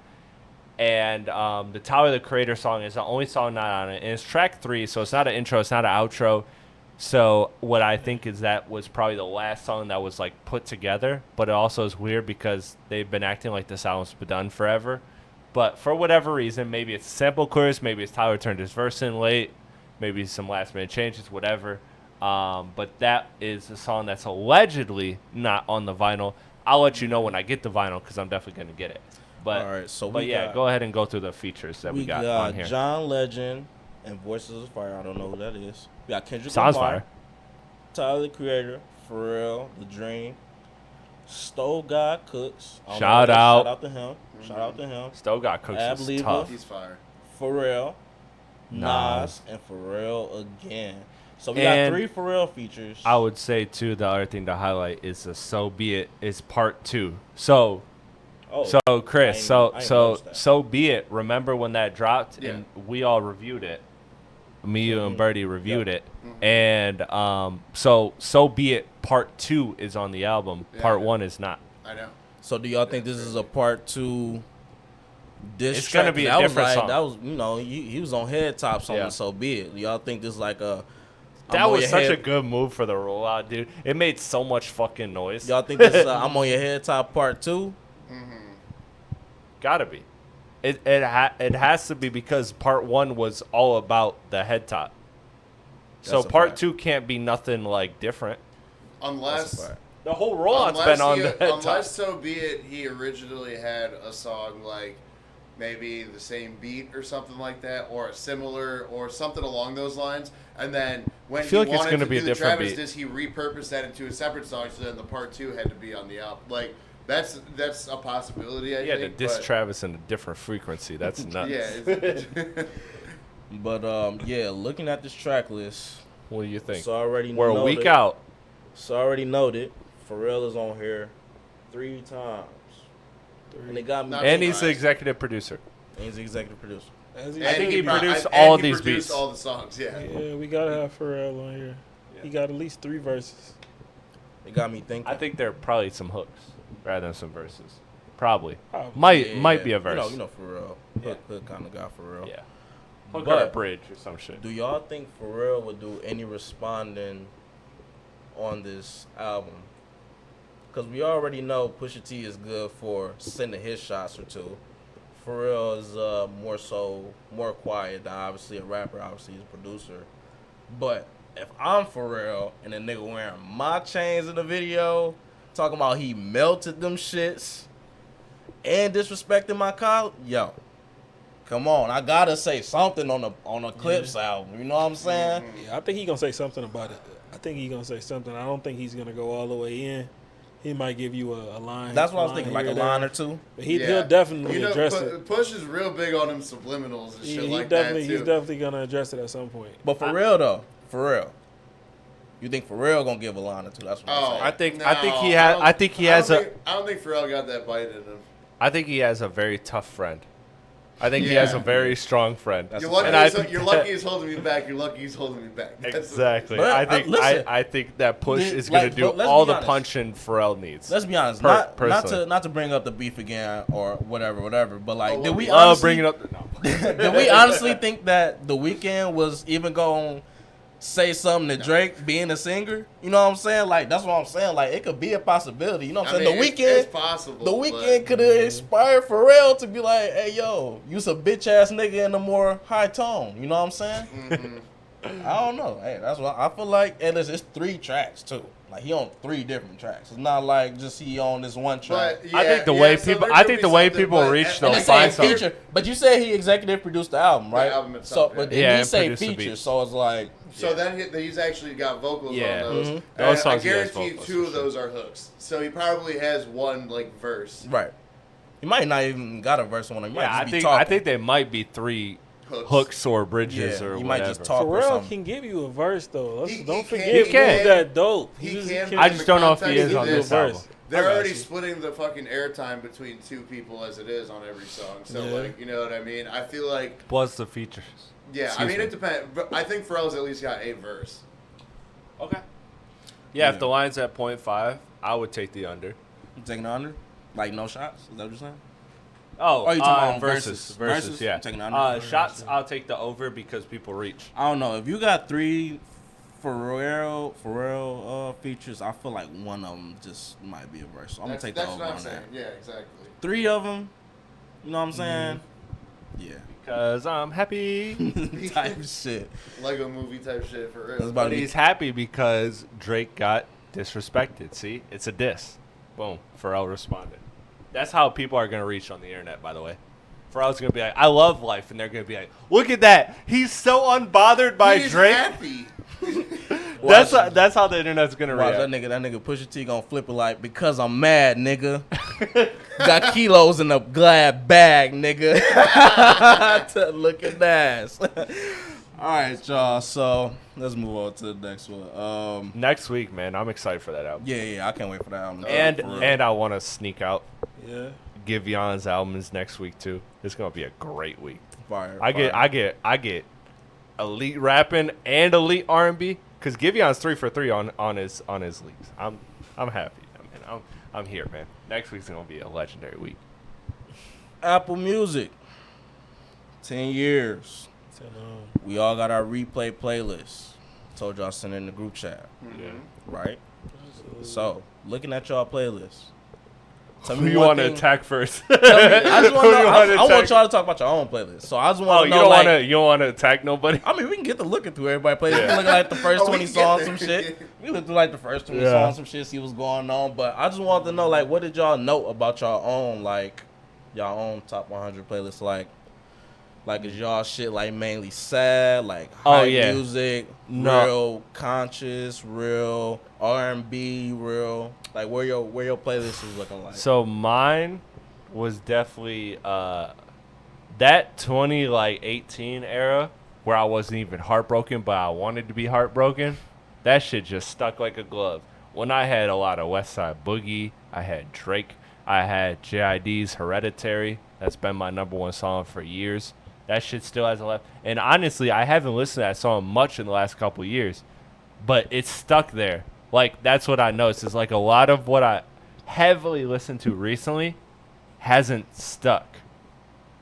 And the Tyler the Creator song is the only song not on it, and it's track 3, so it's not an intro, it's not an outro. So what I think is that was probably the last song that was like put together, but it also is weird because they've been acting like this album's been done forever. But for whatever reason, maybe it's sample chorus, maybe it's Tyler turned his verse in late, maybe some last minute changes, whatever. But that is a song that's allegedly not on the vinyl. I'll let you know when I get the vinyl because I'm definitely going to get it. But, All right, so but we yeah, got- go ahead and go through the features that we got on here. John Legend and Voices of Fire. I don't know who that is. We got Kendrick Sounds Lamar, fire. Tyler the Creator, Pharrell, The Dream, Stole God Cooks. I don't know Shout who that is. out. Shout out to him. Shout out to him. Still got cooks Ab is Lever. tough. He's fire. Pharrell, Nas. Nas, and Pharrell again. So we got And 3 Pharrell features. I would say too, the other thing to highlight is the "So Be It" is part 2. So Chris, I ain't noticed that. so be it. Remember when that dropped Yeah. and we all reviewed it. Me, you, and Biirdie reviewed it, Mhm. and so be it. Part 2 is on the album. Yeah, Part I know. 1 is not. I know. So do y'all think this is a part 2? This It's gonna track? be a That was different like, song. That was, he was on head tops on Yeah. So Be It. Do y'all think this is like a? I'm That on was your such head- a good move for the rollout, dude. It made so much fucking noise. Y'all think this is I'm on your head top part 2? Gotta be. It has to be because part 1 was all about the head top. So That's a part fact. 2 can't be nothing like different. Unless The whole rollout's been on the head top. unless So Be It, he originally had a song like maybe the same beat or something like that, or a similar, or something along those lines. And then when I feel he like it's wanted gonna to be do a the different Travis beat. disc, he repurposed that into a separate song. So then the part 2 had to be on the album. Like that's a possibility. I Yeah, to think. diss but- Travis in a different frequency. That's nuts. Yeah. It's, But yeah, looking at this track list, What do you think? it's already We're a noted, week out. It's already noted. Pharrell is on here 3 times, and they got me. Not And he's the surprised. executive producer. And he's the executive producer. As he I think should he be. produced and all he these produced beats. all the songs. Yeah. Yeah, we gotta have Pharrell on here. Yeah. He got at least 3 verses. It got me thinking. I think there are probably some hooks rather than some verses. Probably. Probably. Might be a verse. You know Pharrell. Hook kind of guy Pharrell. Yeah. Hook or a But bridge or some shit. do y'all think Pharrell would do any responding on this album? Because we already know Pusha T is good for sending his shots or two. Pharrell is more quiet than obviously a rapper. Obviously, he's a producer. But if I'm Pharrell and a nigga wearing my chains in the video, talking about he melted them shits and disrespecting my colleague, yo, come on, I gotta say something on a Clipse album. You know what I'm saying? Yeah, I think he gonna say something about it. I think he gonna say something. I don't think he's gonna go all the way in. He might give you a line. That's what I was thinking, like here a or there. line or two. But he'll definitely address it. Push is real big on them subliminals and shit like that too. He's definitely gonna address it at some point. But for real though, for real, you think Pharrell gonna give a line or two? That's what I'm saying. I think No, he has. I think he has I don't think Pharrell got that bite in him. I think he has a very tough friend. I think he has a very strong friend. That's You're a lucky, fact. you're lucky he's holding me back. You're lucky he's holding me back. That's Exactly. But, listen, I think that Push is like, gonna do but let's all be the honest. punching Pharrell needs. Let's be honest, Personally. not to bring up the beef again or whatever. But like, Oh, did we Love honestly bringing up. No. did we honestly think that The Weeknd was even going to say something to Drake being a singer? You know what I'm saying? Like, that's what I'm saying. Like, it could be a possibility. You know what I'm saying? it's possible. The Weeknd could have inspired Pharrell to be like, hey, yo, you's a bitch ass nigga in a more high tone. You know what I'm saying? Mm-hmm. I don't know. Hey, that's what I feel like. And it's 3 tracks too. Like he on 3 different tracks. It's not like just he on this one track. But, I think the way people. I think the way people reach And those he find say something. feature, but you said he executive produced the album, right? album itself, so, but yeah. he Yeah, say produced the feature, beats. so it's like So then he's actually got vocals Yeah. on those. Mhm. And Those I songs he has guarantee vocals, 2 for of those are hooks. So he probably has one like verse. right. He might not even got a verse on him. He might Yeah, just be talking. I think there might be 3 hooks or bridges Yeah, or you whatever. might just talk or Pharrell something. can give you a verse though. He Don't can- forget he he's can. that dope. He just can, can't- but I in just the don't know if he context is of on this, this album. They're I got already you. splitting the fucking airtime between 2 people as it is on every song. So Yeah. like, you know what I mean? I feel like Plus the features. yeah. I Excuse mean me. it depends. But I think Pharrell's at least got a verse. Okay. Yeah, if the line's at 0.5, I would take the under. You taking the under? Like no shots? Is that what you're saying? Oh, you talking about versus, versus? yeah. I'm taking the under. Shots, I'll take the over because people reach. I don't know. If you got 3 Pharrell features, I feel like one of them just might be a verse. So I'm gonna take the That's over what I'm on saying. that. Yeah, exactly. 3 of them, you know what I'm saying? Yeah. Because I'm happy. Type shit. Lego movie type shit for That's real. about But he's happy because Drake got disrespected. See? It's a diss. Boom. Pharrell responded. That's how people are going to reach on the internet, by the way. Pharrell's going to be like, I love life. And they're going to be like, look at that. He's so unbothered by He's Drake. happy. That's how the internet's going to Watch react. that nigga Pusha T gonna flip it like, because I'm mad, nigga. Got kilos in a glad bag, nigga. Look at that. All right, y'all. So let's move on to the next one. Next week, man, I'm excited for that album. Yeah, I can't wait for that album. And I want to sneak out. Yeah. Givion's album is next week, too. It's going to be a great week. Fire, I get elite rapping and elite R&B because Givion's 3 for 3 on his leagues. I'm happy. I mean, I'm here, man. Next week's gonna be a legendary week. Apple Music. 10 years. We all got our replay playlist. Told y'all send in the group chat, Yeah. right? So looking at y'all playlist. Tell Who me you one want to thing- attack first? I just want Who to you know. wanna I want attack? y'all to talk about your own playlist. So I just Oh, want you to know, don't like, want to attack nobody? I mean, we can get to looking through everybody playlist. We Yeah. can look at like the first Oh, we 20 can get songs, there. some shit. We look through like the first 20 Yeah. songs, some shit, see what's going on. But I just wanted to know, like, what did y'all know about y'all own, like, y'all own top 100 playlists? Like, is y'all shit like mainly sad, like high yeah. music, No. real conscious, real R&B, real, like where your playlist is looking like? So mine was definitely that 2018 era where I wasn't even heartbroken, but I wanted to be heartbroken. That shit just stuck like a glove. When I had a lot of Westside Boogie, I had Drake, I had JID's Hereditary. That's been my #1 song for years. That shit still hasn't left. And honestly, I haven't listened to that song much in the last couple of years, but it's stuck there. Like, that's what I noticed is like a lot of what I heavily listened to recently hasn't stuck.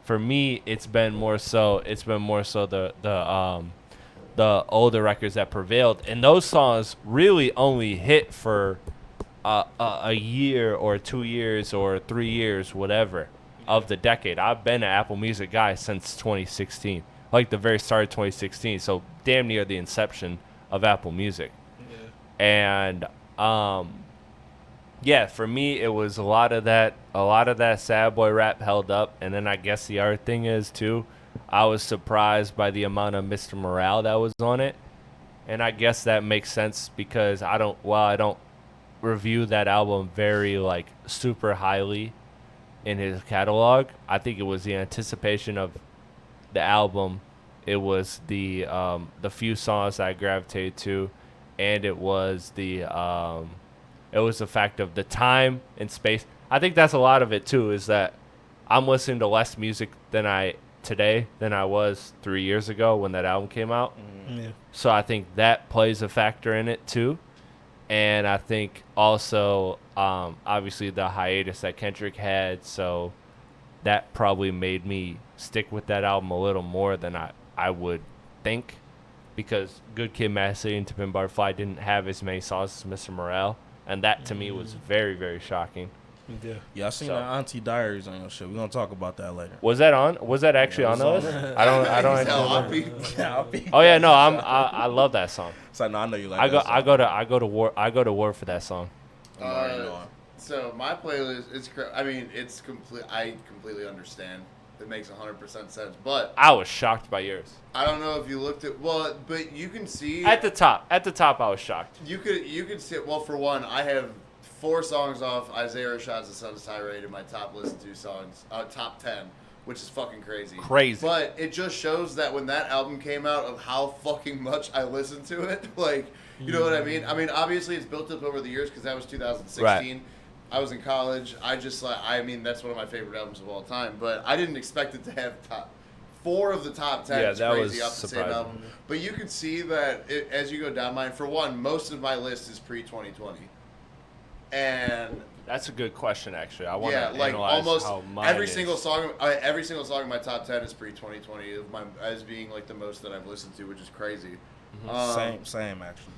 For me, it's been more so the older records that prevailed, and those songs really only hit for a year or 2 years or 3 years, whatever, of the decade. I've been an Apple Music guy since 2016, like the very start of 2016, so damn near the inception of Apple Music. And yeah, for me it was a lot of that sad boy rap held up. And then I guess the other thing is too, I was surprised by the amount of Mr. Morale that was on it. And I guess that makes sense because I don't review that album very like super highly in his catalog. I think it was the anticipation of the album, it was the few songs that I gravitated to, and it was the fact of the time and space. I think that's a lot of it too, is that I'm listening to less music than I was 3 years ago when that album came out. Yeah. So I think that plays a factor in it too. And I think also, obviously the hiatus that Kendrick had, so that probably made me stick with that album a little more than I would think, because Good Kid, Mad City, and To Pimp a Butterfly didn't have as many songs as Mr. Morale, and that to me was very, very shocking. Yeah, I seen the Auntie Diaries on your show. We're gonna talk about that later. Was that on? Was that actually on the list? I don't actually remember. Yeah, Oh yeah, no, I love that song. So no, I know you like that song. I go to war for that song. So my playlist, it's complete. I completely understand. It makes 100% sense. But I was shocked by yours. I don't know if you looked at but you can see at the top. At the top, I was shocked. You could see. Well, for one, I have 4 songs off Isaiah Rashad's The Sun's Tirade in my top listened to songs, top 10, which is fucking crazy. Crazy. But it just shows that when that album came out, of how fucking much I listened to it. Like, you know what I mean? I mean, obviously it's built up over the years because that was 2016. Right. I was in college. That's one of my favorite albums of all time. But I didn't expect it to have 4 of the top 10. Yeah, It's that crazy was off the surprising. same album. But you can see that as you go down mine. For one, most of my list is pre-2020. And that's a good question, actually. I want to like analyze almost how mine every is. single song in my top 10 is pre-2020 as being like the most that I've listened to, which is crazy. Same actually.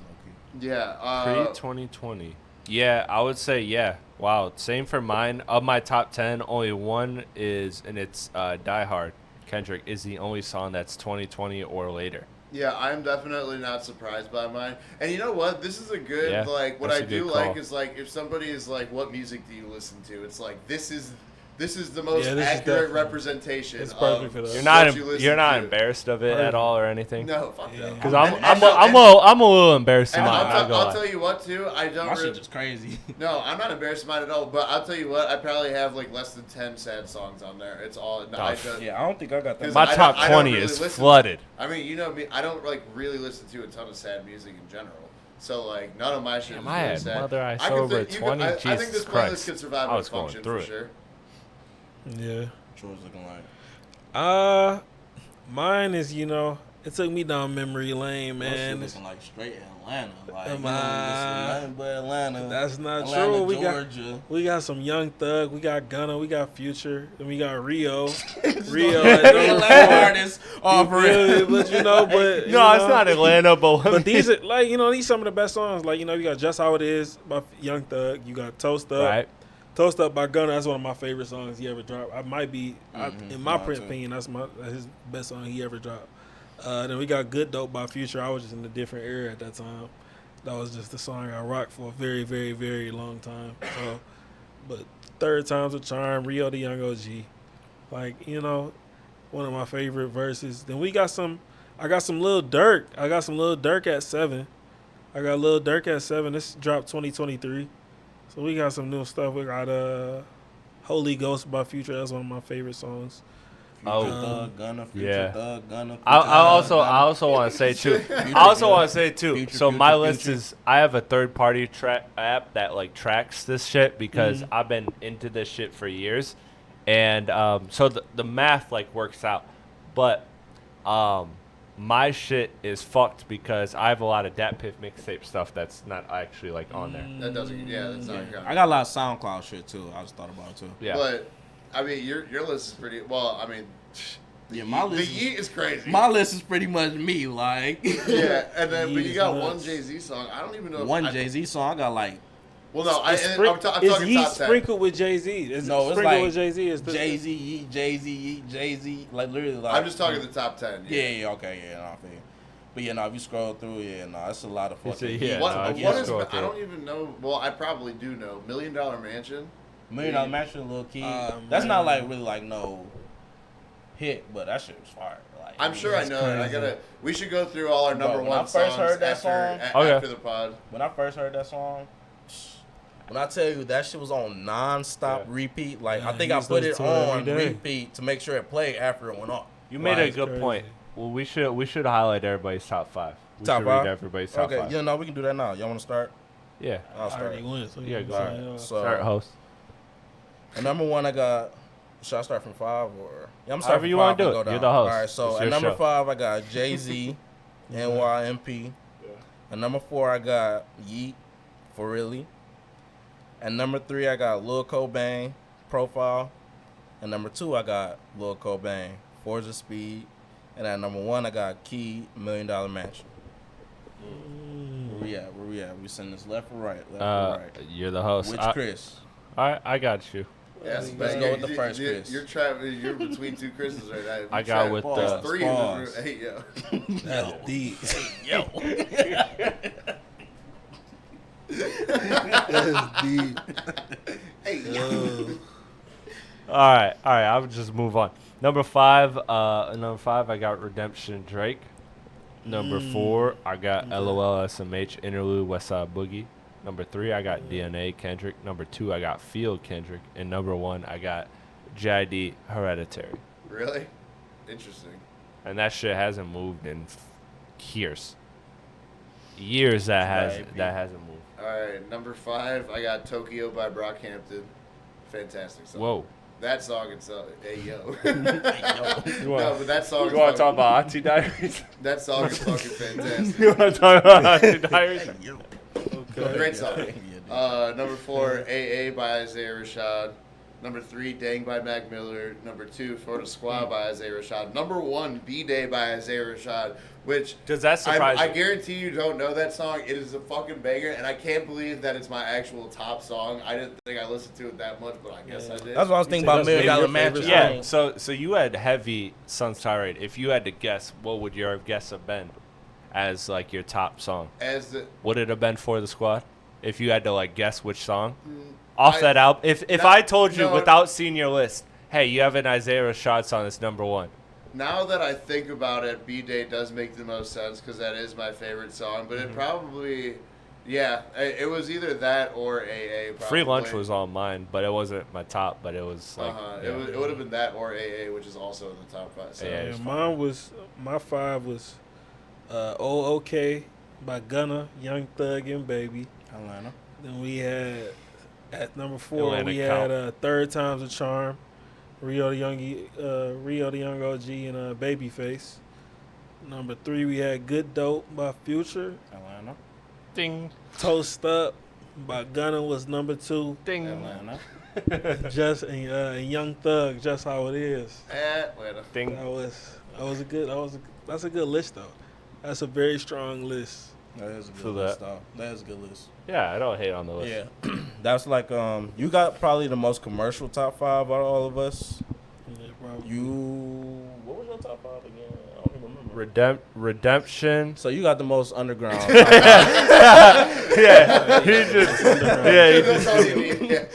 Yeah. Pre-2020. Yeah, I would say yeah. Wow, same for mine. Of my top 10, only one is, and it's Die Hard. Kendrick is the only song that's 2020 or later. Yeah, I'm definitely not surprised by mine. And you know what? This is a good, what I do call. like is, like, if somebody is like, what music do you listen to? It's like, this is the most this is accurate representation it's perfect for of that. You're not embarrassed of it at all or anything? No, fuck no. Because I'm a little embarrassed of And mine. I'll tell you what, too. My shit just crazy. No, I'm not embarrassed of mine at all. But I'll tell you what, I probably have like less than 10 sad songs on there. It's all. I don't think I got that. My top 20 really is listen. flooded. I mean, you know me. I don't like really listen to a ton of sad music in general. So like, none of my shit is I really had sad. Mother I Sober 20. I think this Jesus playlist Christ. could survive I on was going function through for it. sure. Yeah. What's looking like? Mine is, it took me down memory lane, man. Looking like straight Atlanta. Like, Am you don't listen to nothing but Atlanta. That's not Atlanta, true. Georgia. We got some Young Thug, we got Gunna, we got Future, and we got Rio. Rio at number 4. artists But No, it's not Atlanta, but these are like these some of the best songs. Like you got Just How It Is by Young Thug. You got Toast Up. right. Toast Up by Gunna. That's one of my favorite songs he ever dropped. I might be in my Mine too. opinion. That's his best song he ever dropped. Then we got Good Dope by Future. I was just in a different era at that time. That was just the song I rocked for a very, very, very long time. So, but Third Time's a Charm, Rio the Young OG, like one of my favorite verses. Then we got some. I got some Lil Durk. I got some Lil Durk at 7. I got Lil Durk at 7. This dropped 2023. So we got some new stuff. We got Holy Ghost by Future. That's one of my favorite songs. Thug, Gunna, Future, yeah. Thug, Gunna. I also want to say too. So my list is, I have a third party track app that like tracks this shit because I've been into this shit for years, and so the math like works out. But my shit is fucked because I have a lot of Dat Piff mixtape stuff that's not actually like on there. That doesn't. Yeah, that's not. I got a lot of SoundCloud shit too. I just thought about it too. Yeah. But I mean, your list is pretty. Well, I mean, Yeah, my the list. Yeet is crazy. My list is pretty much me. Like, Yeah, and then but you Yeet got is one nuts. Jay-Z song. I don't even know. one if Jay Z song. I got like Well, no, Is I'm talking Yeet top 10. sprinkled with Jay-Z? No, it's sprinkled like with Jay-Z. Is the, Jay Z, Jay Z, Jay Z. Like literally, like I'm just talking the top 10. Yeah, okay, yeah, no, I feel you. But yeah, no, if you scroll through, yeah, no, that's a lot of You fucking. say, yeah, What, no, I what can't is? scroll I through don't it. even know. Well, I probably do know. $1 Million Mansion. $1 Million Mansion, Lil Key. That's man. not like really like no hit, but that shit was fire. Like, I'm sure I That's know it. I crazy. gotta. We should go through all our Bro, number when I one first songs heard that after, song- Okay. after the pod. When I first heard that song, when I tell you that shit was on non-stop Yeah. repeat, like Yeah, I think he I used put to it listen to it on every day. repeat to make sure it played after it went off. You made Like, a good crazy. point. Well, we should highlight everybody's top 5. We Top should five? read everybody's top Okay, 5. yeah, no, we can do that now. Y'all want to start? Yeah. I'll I start. already went. So Yeah, you go know, ahead. so, So- Start host. At number 1, I got. Should I start from 5 or? Yeah, I'm starting However from you 5 wanna do and it. go You're down. the host. All right, so It's at your number show. 5, I got Jay Z, NYMP. At number 4, I got Yeet, For Really. At number 3, I got Lil Cobain, Profile. And number 2, I got Lil Cobain, Forza Speed. And at number 1, I got Key, $1 Million Mansion. Where we at? Where we at? We send this left or right? Left or right? You're the host. Which I, Chris? I got you. Yes, Let's man, go with the first you're, Chris. You're between two Chris's right now. I got with There's the- 3 in Pause. the room. Hey, yo. That's deep. Yo. That's deep. Hey, yo. Yo. All right. I'll just move on. Number 5, I got Redemption Drake. Number 4, I got LOL SMH Interlude Westside Boogie. Number 3, I got DNA Kendrick. Number 2, I got Field Kendrick. And number 1, I got JID Hereditary. Really? Interesting. And that shit hasn't moved in years. Years that hasn't moved. All right, number 5, I got Tokyo by Brockhampton. Fantastic song. Whoa. That song itself, hey yo. You No, but that song. You want to talk about Auntie Diaries? That song is fucking fantastic. You want to talk about Auntie Diaries? Great song. Yeah, Number 4, AA by Isaiah Rashad. Number 3, Dang by Mac Miller. Number 2, Florida Squad by Isaiah Rashad. Number 1, B-Day by Isaiah Rashad, which Does that surprise I you? guarantee you don't know that song. It is a fucking banger, and I can't believe that it's my actual top song. I didn't think I listened to it that much, but I guess I did. That's what I was thinking say about that's $1 maybe Million your favorite Mansion. Yeah, so you had heavy Sun's Tirade. If you had to guess, what would your guess have been as like your top song? As the Would it have been For the Squad? If you had to like guess which song off I- that album, if No, I told you no. without seeing your list, hey, you have an Isaiah Rashad song that's number 1. Now that I think about it, B-Day does make the most sense because that is my favorite song. But Mm-hmm. it probably, yeah, it was either that or AA. Probably. Free Lunch was on mine, but it wasn't my top. But it was like yeah. It would have been that or AA, which is also in the top 5. So. Yeah, Yeah, it's mine was my 5 was OK by Gunna, Young Thug and Baby. Atlanta. Then we had at number 4 Atlanta we count. had Third Time's a Charm, Rio the Young OG and Babyface. Number 3 we had Good Dope by Future. Atlanta. Ding, Toast Up by Gunna was number 2. ding. Atlanta. And Young Thug, Just How It Is. Atlanta. Ding. That's a good list though. That's a very strong list. That is a So good list, though. That is a good list. Yeah, I don't hate on the list. Yeah. That's like, you got probably the most commercial top 5 out of all of us. Yeah, probably. What was your top 5 again? I don't even remember. Redemption. So you got the most underground. Yeah, he just. Yeah, he That's just. all you need. Yeah,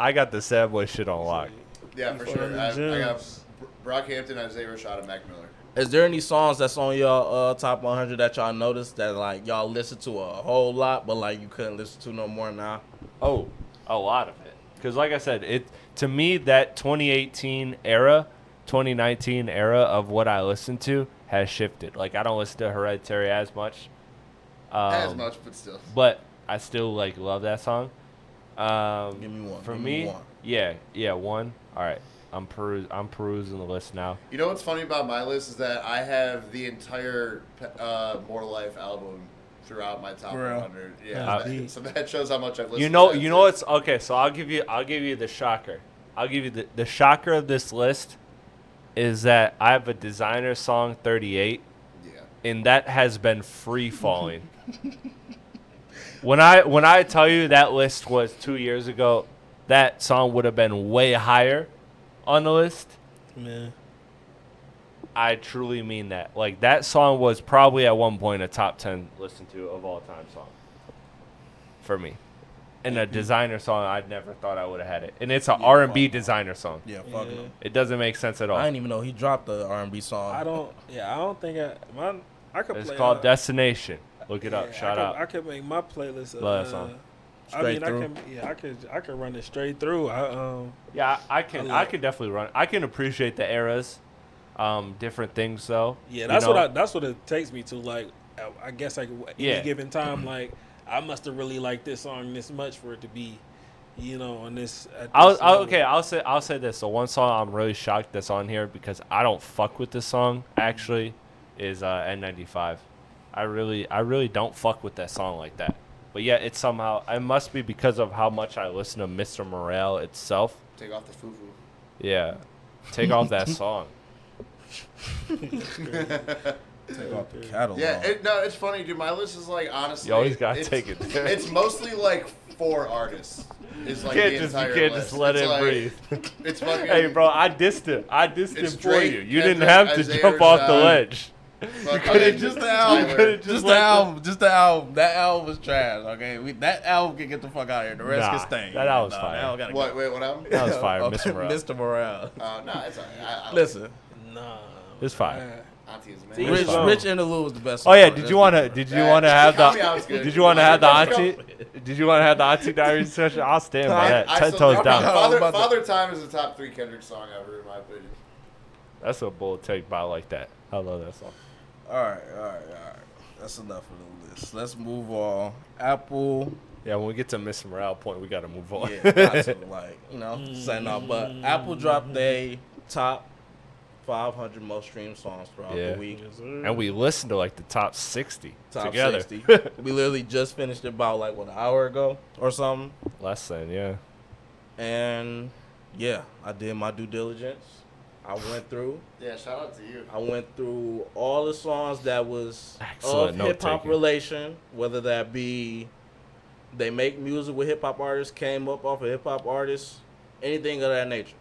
I got the sad boy shit on lock. yeah for Find sure. the I got gems. Brockhampton, Isaiah Rashad, and Mac Miller. Is there any songs that's on your top 100 that y'all noticed that like y'all listen to a whole lot, but like you couldn't listen to no more now? Oh, a lot of it. Because like I said, it to me that 2018 era, 2019 era of what I listen to has shifted. Like I don't listen to Hereditary as much. As much, but still. But I still like love that song. Give me one. For Give me, one. yeah, one. All right. I'm perusing the list now. You know what's funny about my list is that I have the entire More Life album throughout my top For real? 100. Yeah, That's so that shows how much I've listened. You know to that too. what's okay. So I'll give you the shocker. I'll give you the shocker of this list is that I have a Designer song 38, Yeah. and that has been free falling. When I tell you that list was 2 years ago, that song would have been way higher on the list. Man. I truly mean that. Like, that song was probably at one point a top 10 listened to of all time song for me. And a Designer song, I never thought I would have had it. And it's an R&B Designer song. Yeah, fuck Yeah. him. It doesn't make sense at all. I didn't even know he dropped the R&B song. I don't think I could It's play called Destination. Look it up. yeah, Shout out. I could make my playlist. Love that song. Straight through. I could run it straight through. Yeah, I can I can definitely run. I can appreciate the eras, different things though. Yeah, that's that's what it takes me to. Like, I guess like Yeah. any given time, like I must have really liked this song this much for it to be, on this. At this level. Okay, I'll say this. So one song I'm really shocked that's on here because I don't fuck with this song actually is N95. I really don't fuck with that song like that. But yeah, it's somehow it must be because of how much I listen to Mr. Morale itself. Take off the foo-foo. Yeah, take off that song. Take off the catalog. Yeah, it's funny, dude. My list is like honestly. You always gotta it's- take it there. It's mostly like 4 artists. It's like You the can't entire just list. let It's it like- breathe. It's fucking. Hey, bro, I dissed him. It's for Drake, you. You didn't Kendrick, have to Isaiah jump off the Rashad. ledge. Fucking Just the Tyler. album. Just the album. Just the album. That album was trash. Okay, that album can get the fuck out of here. The rest Nah, can stay. that album's Nah, fire. that album gotta What? go. Wait, what album? That was fire, Oh, Mr. Morale. Mr. Morale. No, it's alright. Listen, Nah, It's fire. Auntie is See, man. Rich- Rich Interlude was the best. Oh yeah, song. did That's you the wanna best. did you wanna have Count Me Out's the good. did you wanna have the Let's go. auntie did you wanna have the auntie diary session? I'll stand by that. I 10 still- toes down. about to- Father Time is the top 3 Kendrick song ever, in my opinion. That's a bold take, but I like that. I love that song. All right. That's enough of the list. Let's move on. Apple. Yeah, when we get to Miss Morale point, we gotta move on. Yeah, got to, setting up. But Apple dropped their top 500 most streamed songs throughout Yeah. the week. yes, sir. And we listened to like the top 60 Top together. 60. We literally just finished it about an hour ago or something. Less than, yeah. And yeah, I did my due diligence. I went through. Yeah, shout out to you. I went through all the songs that was Excellent of hip hop note-taking. relation, whether that be they make music with hip hop artists, came up off of hip hop artists, anything of that nature.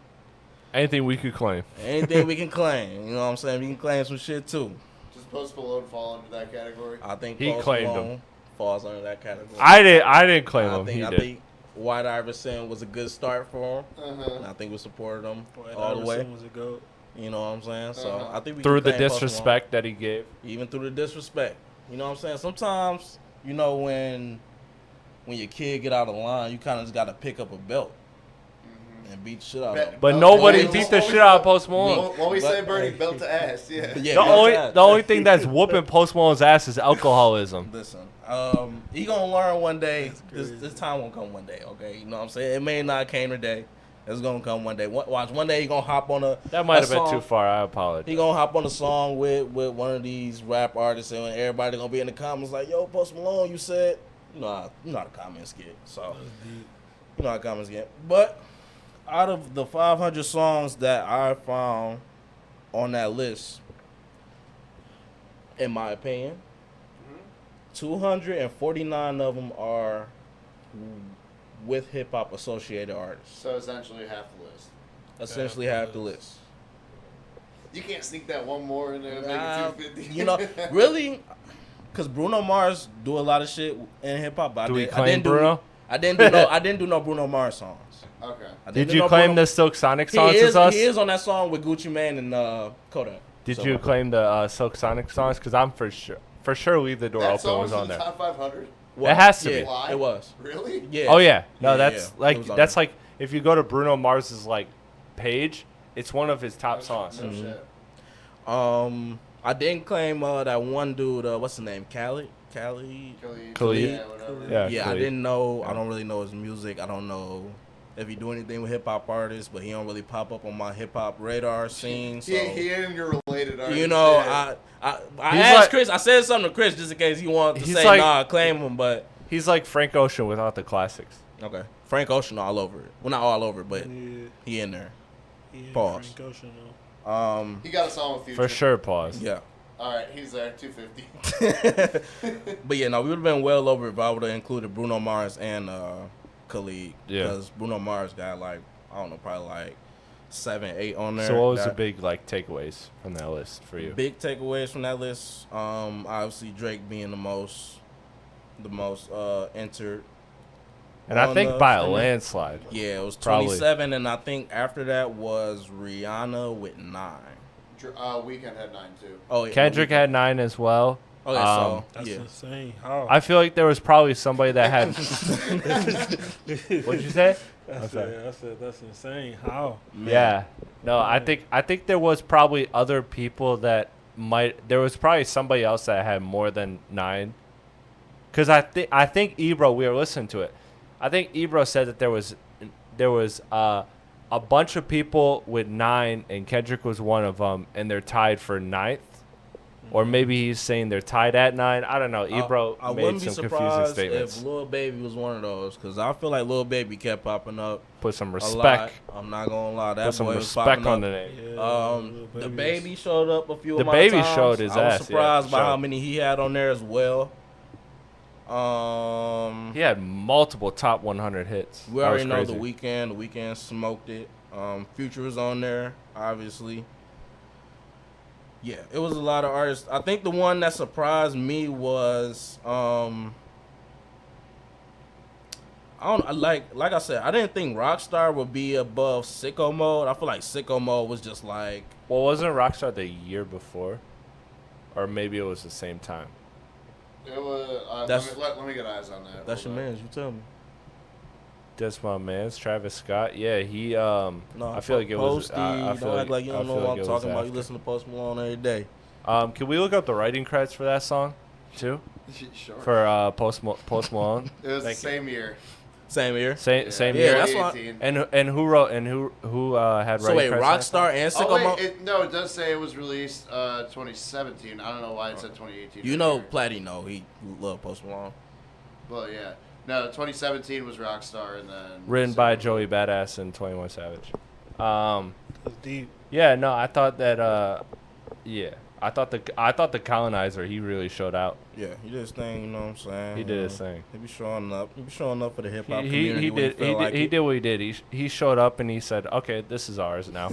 Anything we could claim. Anything we can claim. You know what I'm saying? We can claim some shit too. Does Post Malone fall under that category? I think He Post claimed Malone him. falls under that category. I didn't claim him. I He did. think White Iverson was a good start for him. Uh-huh. And I think we supported him Boy, all the way. Iverson was a goat. You know what I'm saying? So Uh-huh. I think we Through can the claim Post Malone. disrespect that he gave. Even through the disrespect. You know what I'm saying? Sometimes, when your kid get out of line, you kind of just got to pick up a belt and beat the shit out of Bet- him. But Oh, nobody well, beat well, the shit out of Post What Malone. we say, But- Birdie, belt to ass. Yeah. Yeah, The only thing that's whooping Post Malone's ass is alcoholism. Listen, he gonna learn one day. That's crazy. This time won't come one day, okay? You know what I'm saying? It may not came today. It's gonna come one day. Watch, one day he gonna hop on a. That might have a been song. too far. I He apologize. gonna hop on a song with one of these rap artists, and everybody gonna be in the comments like, "Yo, Post Malone, you said." You know how the comments get. So you know how comments get. But out of the 500 songs that I found on that list, in my opinion, 249 of them are with hip hop associated artists. So essentially half the list. Essentially half the list. You can't sneak that one more in there and make it 250. Really, because Bruno Mars do a lot of shit in hip hop. Do we claim Bruno? I didn't do no Bruno Mars songs. Okay. I didn't Did do you no claim Bruno- the Silk Sonic He songs is, as us? he is on that song with Gucci Mane and Kodak. Did So, you claim the Silk Sonic songs? Because I'm for sure Leave the Door That Open song was in on the there. top 500. what? It has to Yeah, be. Why? It was. Really? Yeah. Oh yeah, no, Yeah, that's yeah. It was on there. like if you go to Bruno Mars's like page, it's one of his top songs. No shit. I didn't claim that one dude. What's the name? Khalid. Khalid. Khalid. Yeah, whatever. Yeah, Yeah, I Khalid. didn't know. I don't really know his music. I don't know if he do anything with hip hop artists, but he don't really pop up on my hip hop radar scene. So He ain't your related artist. you know, yeah. I He's asked like- Chris. I said something to Chris just in case he wanted to He's say like- nah, claim him. But He's like Frank Ocean without the classics. okay, Frank Ocean all over it. Well, not all over it, but Yeah, he in there. yeah, Pause. Frank Ocean, though. He got a song with Future. For sure, pause. Yeah. All right, he's there. 250. But yeah, no, we would have been well over if I would have included Bruno Mars and Khalid. Yeah. Because Bruno Mars got like, I don't know, probably like 7, 8 on there. So what was the That- big like takeaways from that list for you? Big takeaways from that list. Obviously Drake being the most entered. And I on think the by a streaming. landslide. Yeah, it was Probably. 27, and I think after that was Rihanna with 9. Weekend had 9 too. Oh, yeah, Kendrick had 9 as well. Okay, That's yeah. insane. How? I feel like there was probably somebody that had. What'd you say? I said that's insane. How? Yeah. No, I think there was probably other people that might. There was probably somebody else that had more than 9. Cause I think Ebro. We were listening to it. I think Ebro said that there was a bunch of people with 9, and Kendrick was one of them, and they're tied for 9th. Or maybe he's saying they're tied at 9. I don't know. Ebro I made wouldn't be some confusing surprised statements. if Lil Baby was one of those, because I feel like Lil Baby kept popping up Put some a respect. lot. I'm not gonna lie, that Put some boy was respect popping on up. the name. Yeah, The Baby showed up a few The of my Baby times. showed his I was ass, yeah, surprised by sure. how many he had on there as well. He had multiple top 100 hits. We That already was know crazy. The Weeknd. The Weeknd smoked it. Future was on there, obviously. Yeah, it was a lot of artists. I think the one that surprised me was I don't like I said, I didn't think Rockstar would be above Sicko Mode. I feel like Sicko Mode was just like, Well, wasn't Rockstar the year before? Or maybe it was the same time. It was. That's- Let me get eyes on that. that's your Hold on. man's, you tell me. That's my man's Travis Scott. Yeah, he No, I feel like it was Posty, I don't feel act like you I don't know feel what like I'm it was talking about. You after. listen to Post Malone every day. Can we look up the writing credits for that song too? Sure. For Post Malone? It was the Thank you. same year. Same year. Same Yeah, year. that's why- 2018. And who wrote and who had So writing wait, credits? on that Rockstar and Oh Sicko wait, Mode. no, it does say it was released 2017. I don't know why it said 2018. You right know, here. Platte, know he love Post Malone. Well, yeah. No, 2017 was Rockstar, and then song? Written by Sicko Joey Badass and 21 Savage. That's deep. Yeah, no, I thought that I thought the Colonizer, he really showed out. Yeah, he did his thing. You know what I'm saying? He did his thing. He be showing up. He be showing up for the hip hop He community. when did feel like he it. did what he did. He showed up and he said, "Okay, this is ours now."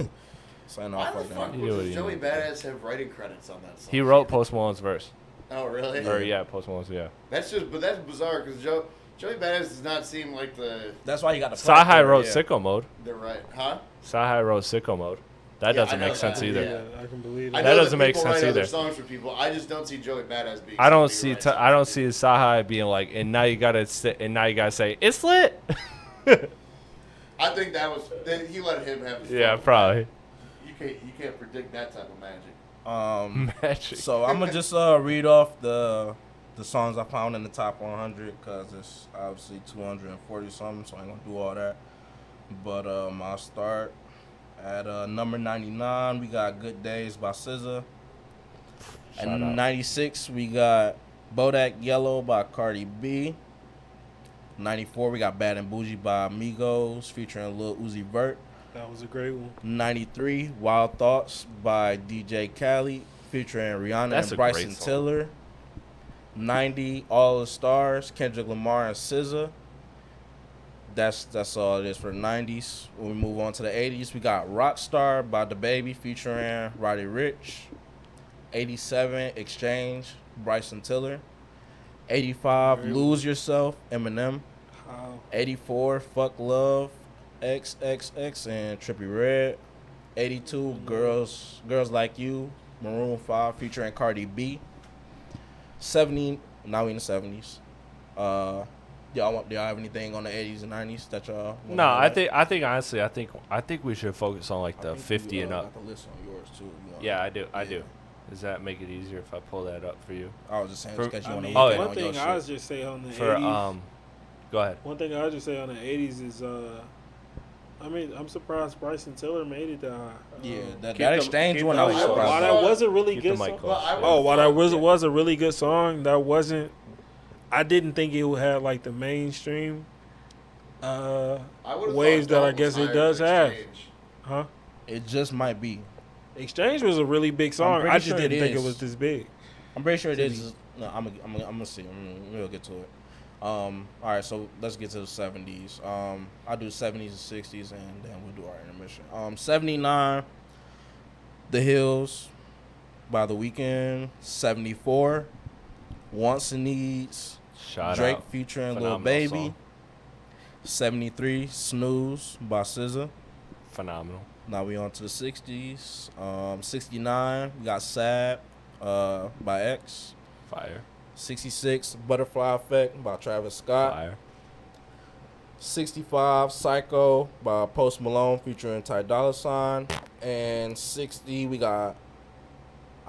Sign Why off the on fuck that. You know what does he Joey did. Badass have writing credits on that song? He wrote Post Malone's verse. Oh, really? Or yeah, Post Malone's, yeah. That's bizarre because Joey Badass does not seem like the. That's why he got the. Sahai wrote yeah. Sicko Mode. They're right, huh? Sahai wrote Sicko Mode. That Yeah, doesn't I know make sense that, either. yeah. I can believe I that. That know doesn't make people sense write other either. songs for people. I just don't see Joey Badass being. I don't somebody see who writes I songs don't for see Sahai being like, and now you gotta say it's lit. people. I think he let him have his. Yeah, fun. probably. You can't predict that type of magic. Magic. So I'm gonna just read off the songs I found in the top 100 because it's obviously 240 something, so I ain't gonna do all that. But I'll start at number 99. We got "Good Days" by SZA. At Shout out. 96, we got "Bodak Yellow" by Cardi B. 94, we got "Bad and Bougie" by Migos featuring Lil Uzi Vert. That was a great one. 93, "Wild Thoughts" by DJ Khaled featuring Rihanna That's and a great Bryson song. Tiller. 90, "All the Stars," Kendrick Lamar and SZA. That's all it is for the 90s. When we move on to the 80s, we got "Rockstar" by DaBaby featuring Roddy Ricch. 87, "Exchange," Bryson Tiller. 85, Really? "Lose Yourself," Eminem. How? 84, "Fuck Love," XXX and Trippie Redd. 82, Girls Like You," Maroon 5 featuring Cardi B. 70, now we in the 70s. Y'all have anything on the 80s and 90s that y'all wanna No, I highlight? think honestly, I think we should focus on like I the think 50 you, and up. got the list on yours too. You know. Yeah, I do. I Yeah. do. Does that make it easier if I pull that up for you? I was just saying, For- just 'cause you I want to mean, Oh, look yeah. at one on your thing I shit. was just say on the For 80s. go ahead. One thing I would just say on the 80s is I mean, I'm surprised Bryson Tiller made it that high. Yeah, that keep exchange keep one, the I was mic close. surprised. While about. that was a really Keep good the mic song. close. Well, I Yeah. Oh, while that was Yeah. was a really good song, that wasn't. I didn't think it would have like the mainstream I would've waves thought that I Don't guess was it higher does than have. Exchange. Huh? It just might be. Exchange was a really big song. pretty I just sure didn't it think it is. was this big. I'm pretty sure it Diddy. is. No, I'm gonna see. We'll get to it. All right, so let's get to the 70s. I'll do 70s and 60s, and then we'll do our intermission. 79, The Hills by The Weeknd. 74, Wants and Needs, Shout Drake out. featuring Lil Phenomenal Baby. song. 73, Snooze by SZA. Phenomenal. Now we on to the 60s. 69, we got Sad by X. Fire. 66, Butterfly Effect by Travis Scott. Fire. 65, Psycho by Post Malone featuring Ty Dolla $ign. And 60, we got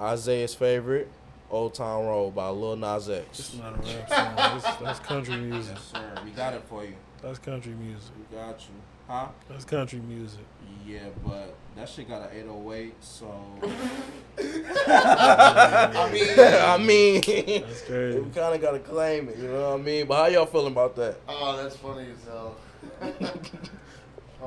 Isaiah's favorite, Old Town Road by Lil Nas It's X. not a rap song. That's country music. Yes, sir. We got it for you. That's country music. We got you. Huh? That's country music. Yeah, but that shit got an 808, so. I mean, That's crazy. we kind of got to claim it, you know what I mean? But how y'all feeling about that? oh, that's funny as hell.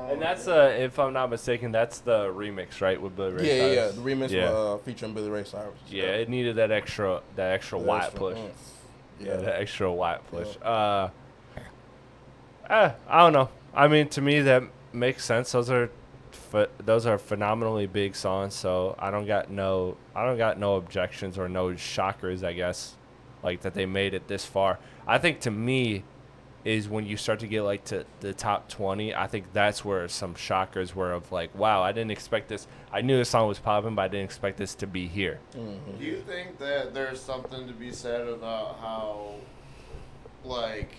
And that's if I'm not mistaken, that's the remix, right, with Billy Ray Yeah, Cyrus? the remix Yeah. featuring Billy Ray Cyrus. Yeah, it needed that extra white Extra push. oomph. Yeah, that extra white push. I don't know. I mean, to me that makes sense. Those are phenomenally big songs. So I don't got no objections or no shockers, I guess, like that they made it this far. I think to me is when you start to get like to the top 20. I think that's where some shockers were of like, wow, I didn't expect this. I knew the song was popping, but I didn't expect this to be here. Mm-hmm. Do you think that there's something to be said about how, like,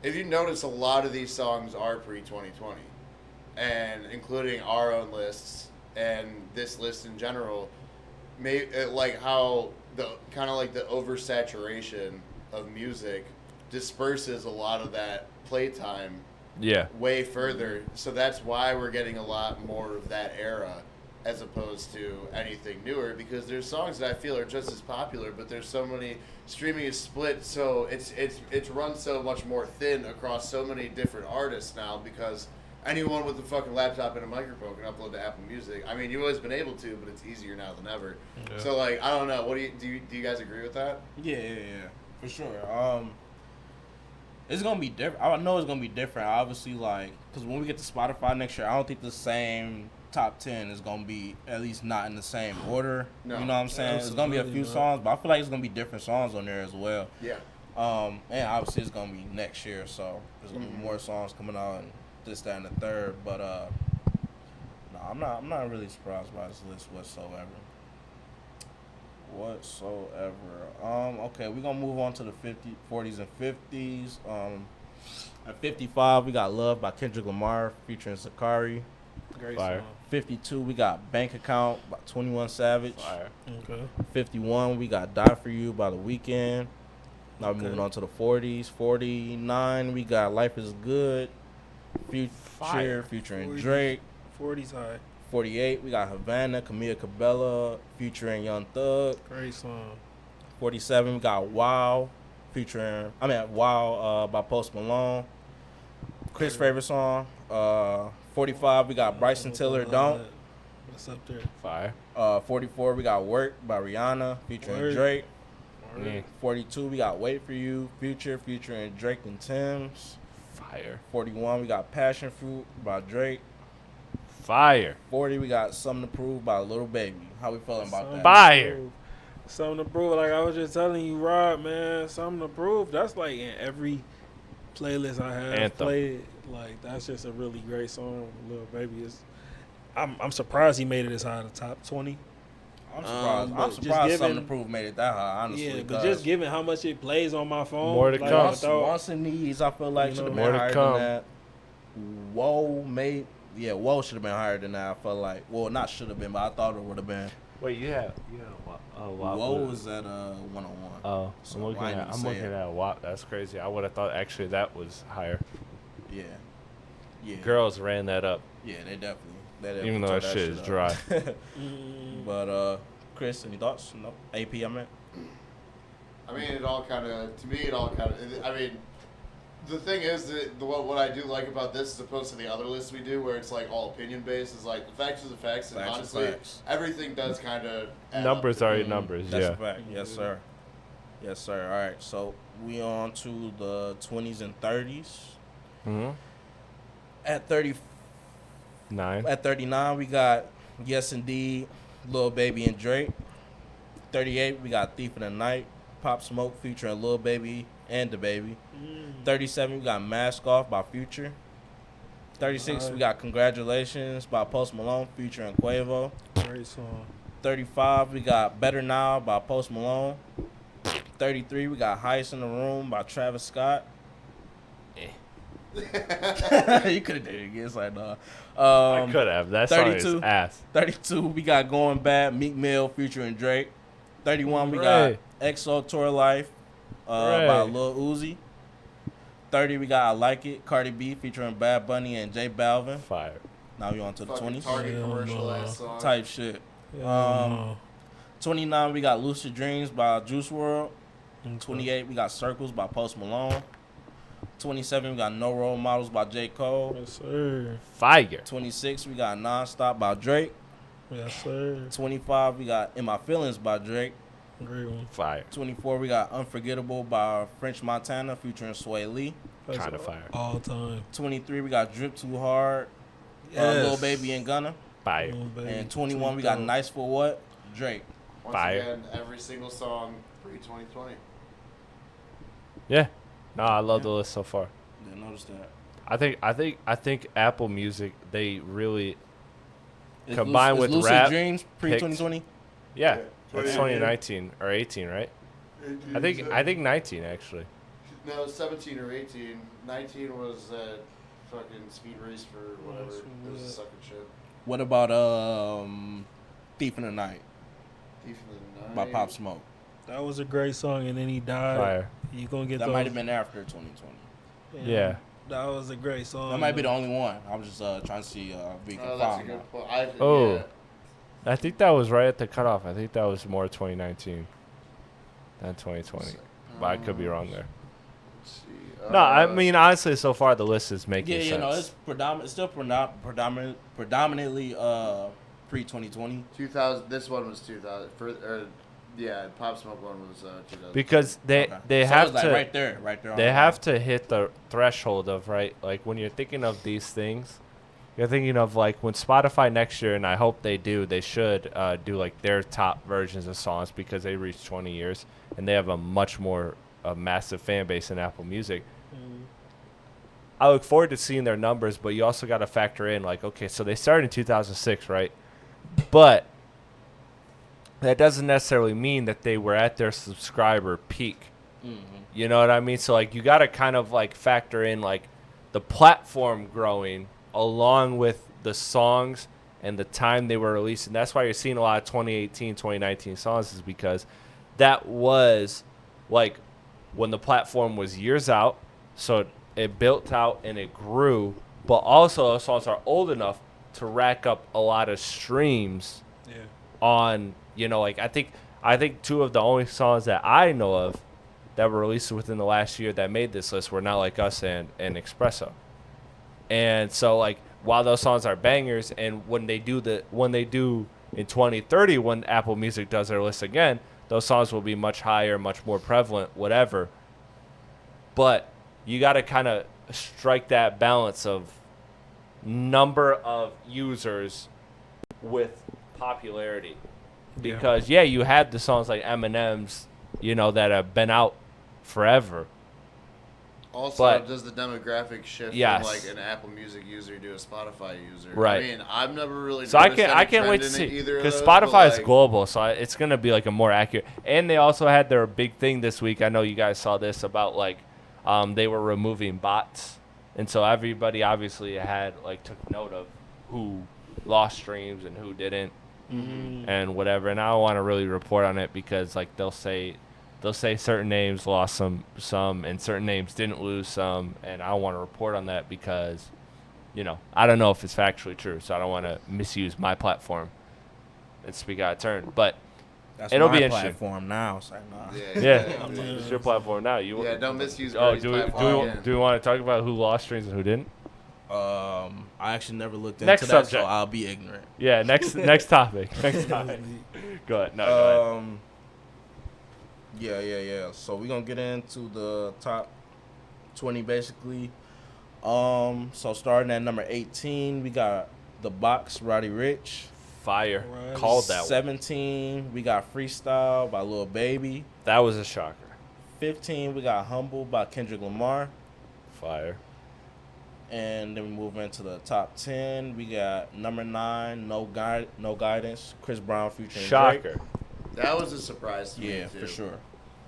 if you notice, a lot of these songs are pre-2020, and including our own lists and this list in general, like how the kind of like the oversaturation of music disperses a lot of that playtime Yeah. way further. So that's why we're getting a lot more of that era as opposed to anything newer, because there's songs that I feel are just as popular, but there's so many, streaming is split, so it's run so much more thin across so many different artists now, because anyone with a fucking laptop and a microphone can upload to Apple Music. I mean, you've always been able to, but it's easier now than ever. Yeah. So like, I don't know, what do you guys agree with that? Yeah, for sure. It's gonna be different. I know it's gonna be different. Obviously, like, because when we get to Spotify next year, I don't think the same top 10 is gonna be, at least not in the same order. No. You know what I'm saying? It's gonna be a few Absolutely not. songs, but I feel like it's gonna be different songs on there as well. Yeah. And obviously it's gonna be next year, so there's gonna be more songs coming out and this, that, and the third. But no, I'm not really surprised by this list whatsoever. Okay, we're gonna move on to the 40s and 50s. At 55, we got Love by Kendrick Lamar featuring Sakari. Great Fire. song. 52, we got Bank Account by 21 Savage. Fire. Okay. 51, we got Die For You by The Weeknd. Now we're moving on to the 40s. 49, we got Life Is Good, Future Fire. featuring 40s. Drake. 40's high. 48, we got Havana, Camila Cabello featuring Young Thug. Great song. 47, we got Wow by Post Malone. Chris' favorite song. 45, we got Bryson Tiller, Don't. What's up there? Fire. 44, we got Work by Rihanna featuring Work. Drake. Yeah. 42, we got Wait For You, Future featuring Drake and Tim's. Fire. 41, we got Passion Fruit by Drake. Fire. 40, we got Something to Prove by Lil Baby. How we feeling about that? Fire. Something to prove. Like I was just telling you, Rob, man. Something to prove. That's like in every playlist I have Anthem. played. Like that's just a really great song. Lil Baby is. I'm surprised he made it as high as the top 20. I'm surprised. but I'm just surprised Something given- to Prove made it that high, honestly. Yeah, but 'cause just given how much it plays on my phone, More to like, come. I thought- Wants and Needs, I feel like You should have know, been more to higher come. than that. Whoa should have been higher than that. I felt like, well, not should have been, but I thought it would have been. Wait, you have WAP. Whoa was at 101. Oh, So I'm looking I didn't at say it. WAP. That's crazy. I would have thought actually that was higher. Yeah. Yeah. Girls ran that up, Yeah, they definitely even though tore that shit is up. dry. But Chris, any thoughts? No. AP, I meant. I mean, it all kind of, to me, I mean, the thing is that what I do like about this, as opposed to the other lists we do, where it's like all opinion based, is like the facts are the facts, and Facts are honestly, facts. everything does kind of Numbers are your numbers. That's Yeah. a fact. Yes, sir. Yes, sir. All right, so we on to the 20s and 30s. Mm-hmm. At 9. 39, we got Yes Indeed, Lil Baby and Drake. 38, we got Thief in the Night, Pop Smoke featuring Lil Baby and the Baby. 37, we got Mask Off by Future. 36, we got Congratulations by Post Malone featuring Quavo. Great song. 35, we got Better Now by Post Malone. 33, we got Heist in the Room by Travis Scott. You could have did it again. It's like, nah. I could have. That song 32. is ass. 32, we got Going Bad, Meek Mill featuring Drake. 31, we Right. got EXO Tour Life by Right. Lil Uzi. 30, we got I Like It, Cardi B featuring Bad Bunny and J Balvin. Fire. Now we on to the fucking 20s. Target Hell commercial no. ass song. Type shit. No. 29, we got Lucid Dreams by Juice WRLD. 28, we got Circles by Post Malone. 27, we got No Role Models by J. Cole. Yes, sir. Fire. 26, we got Nonstop by Drake. Yes, sir. 25, we got In My Feelings by Drake. Great one. Fire. 24, we got Unforgettable by French Montana featuring Sway Lee. That's Kind of fire. All time. 23, we got Drip Too Hard, Yes. Lil Baby and Gunna. Fire. Oh, baby. And 21, we got Tweet Nice for What, Drake. Once Fire. again, every single song pre-2020. Yeah. No, I love the list so far. Didn't notice that. I think Apple Music, they really Is Combined Lucid, with is Lucid rap Dreams pre-2020? yeah. Yeah. That's 2019 or 18, right? I think 19 actually. No, 17 or 18. 19 was fucking Speed Race for whatever. Nice It was a one. sucking shit. What about Thief in the Night Thief in the Night. by Pop Smoke? That was a great song, and then he died. Fire. You gonna get That those. might have been after 2020. Yeah. That was a great song. That might be the only one. I was just trying to see if we can Oh, that's a find good one. point. Oh. Yeah. I think that was right at the cutoff. I think that was more 2019 than 2020. But I could be wrong there. Let's see. No, I mean honestly, so far the list is making Yeah, sense. you know, it's still predominantly pre-2020. 2000. This one was 2000. Yeah, Pop Smoke one was 2000. Because they Okay. So have it's like to right there. On they the have line. to hit the threshold of right, like when you're thinking of these things, you're thinking of like when Spotify next year, and I hope they do. They should do like their top versions of songs because they reached 20 years and they have a much more massive fan base in Apple Music. I look forward to seeing their numbers, but you also got to factor in like, okay, so they started in 2006, right? But that doesn't necessarily mean that they were at their subscriber peak. You know what I mean? So like you got to kind of like factor in like the platform growing along with the songs and the time they were released. And that's why you're seeing a lot of 2018, 2019 songs, is because that was like when the platform was years out. So it built out and it grew, but also those songs are old enough to rack up a lot of streams Yeah. on, you know, like I think two of the only songs that I know of that were released within the last year that made this list were Not Like Us and Espresso. And so like while those songs are bangers, and when they do in 2030 when Apple Music does their list again, those songs will be much higher, much more prevalent, whatever. But you got to kind of strike that balance of number of users with popularity. Because yeah, you had the songs like Eminem's, you know, that have been out forever. Also, But- does the demographic shift Yes. from like an Apple Music user to a Spotify user? Right. I mean, I've never really. So I noticed can't any wait trend to in see, either of because those, but, Spotify is like, global, so it's gonna be like a more accurate. And they also had their big thing this week. I know you guys saw this about like they were removing bots, and so everybody obviously had like took note of who lost streams and who didn't, and whatever. And I don't want to really report on it because like they'll say certain names lost some, and certain names didn't lose some, and I don't want to report on that because I don't know if it's factually true, so I don't want to misuse my platform and speak out of turn. But That's it'll my be interesting. platform now. So nah. Yeah, it's your platform now. Yeah, don't misuse Oh, Birdie's platform. do we want to talk about who lost streams and who didn't? I actually never looked Next into that, subject. so I'll be ignorant. Yeah, next topic. Next topic. Go ahead. No, go ahead. Yeah. So we're gonna get into the top 20 basically. So starting at number 18, we got The Box, Roddy Ricch. Fire. Right. Called that one. 17, we got Freestyle by Lil Baby. That was a shocker. 15, we got Humble by Kendrick Lamar. Fire. And then we move into the top 10. We got number 9, No Guidance, Chris Brown featuring Shocker. Drake. That was a surprise to me, Yeah, too. for sure.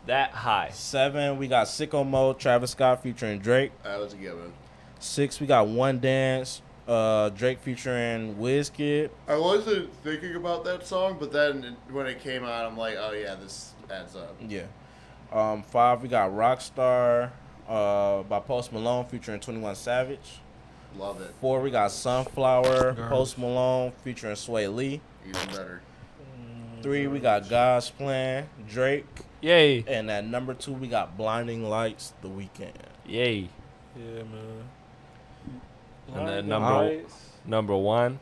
That high. 7, we got Sicko Mode, Travis Scott featuring Drake. That was a given. 6, we got One Dance, Drake featuring Wizkid. I wasn't thinking about that song, but then when it came out, I'm like, oh yeah, this adds up. Yeah. 5, we got Rockstar by Post Malone featuring 21 Savage. Love it. 4, we got Sunflower, Garbage. Post Malone featuring Sway Lee. Even better. 3, we got God's Plan, Drake. Yay. And at number 2, we got Blinding Lights, The Weeknd. Yay. Yeah, man. And then Blinding number 1.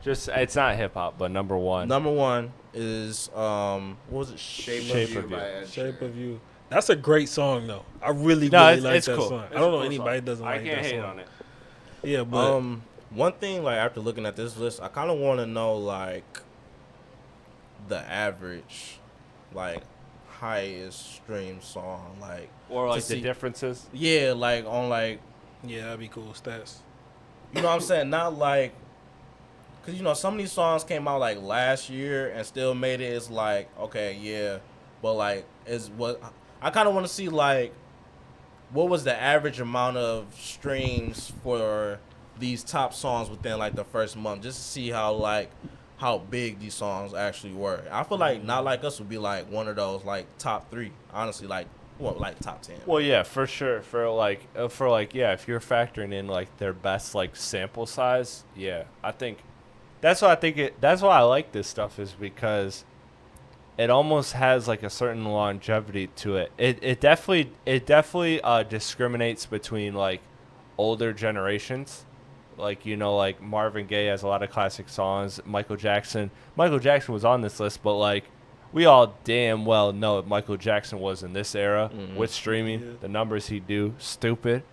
Just it's not hip hop, but number 1. Number 1 is what was it? Shape, Shape of of You You. by Ed Shape Sheeran. of You. That's a great song, though. I really No, like it's that cool. song. It's I don't know a cool anybody song. doesn't I like can't that hate song. on it. Yeah, but One thing, like, after looking at this list, I kind of want to know, like, the average, like, highest stream song, like, Or to like the see- differences. yeah, like, on, like, yeah, that'd be cool. Stats. you know what I'm saying? Not like, because, you know, some of these songs came out, like, last year and still made it. It's like, okay, yeah, but, like, is what I kind of want to see, like, what was the average amount of streams for these top songs within, like, the first month, just to see how big these songs actually were. I feel like Not Like Us would be, like, one of those, like, top 3, honestly, like top 10. Well, yeah, for sure. For yeah, if you're factoring in like their best like sample size, yeah, I think that's why I like this stuff, is because it almost has like a certain longevity to it. It definitely discriminates between like older generations. Like, like Marvin Gaye has a lot of classic songs. Michael Jackson was on this list, but like we all damn well know if Michael Jackson was in this era with streaming, Yeah. the numbers he'd do, stupid.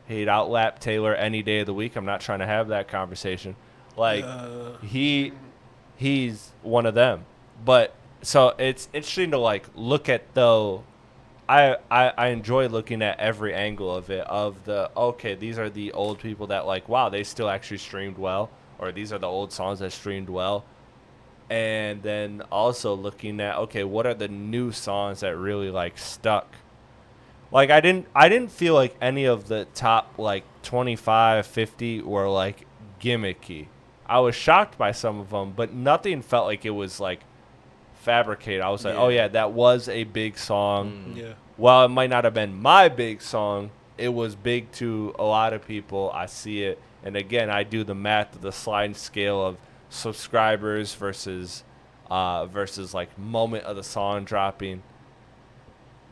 He'd outlap Taylor any day of the week. I'm not trying to have that conversation. Like he's one of them. But so it's interesting to like look at though. I enjoy looking at every angle of it, of the, okay, these are the old people that like, wow, they still actually streamed well, or these are the old songs that streamed well. And then also looking at, okay, what are the new songs that really like stuck? Like I didn't feel like any of the top like 25, 50 were like gimmicky. I was shocked by some of them, but nothing felt like it was like fabricated. I was like, oh yeah, that was a big song. Yeah. While it might not have been my big song, it was big to a lot of people. I see it. And again, I do the math of the sliding scale of subscribers versus like moment of the song dropping.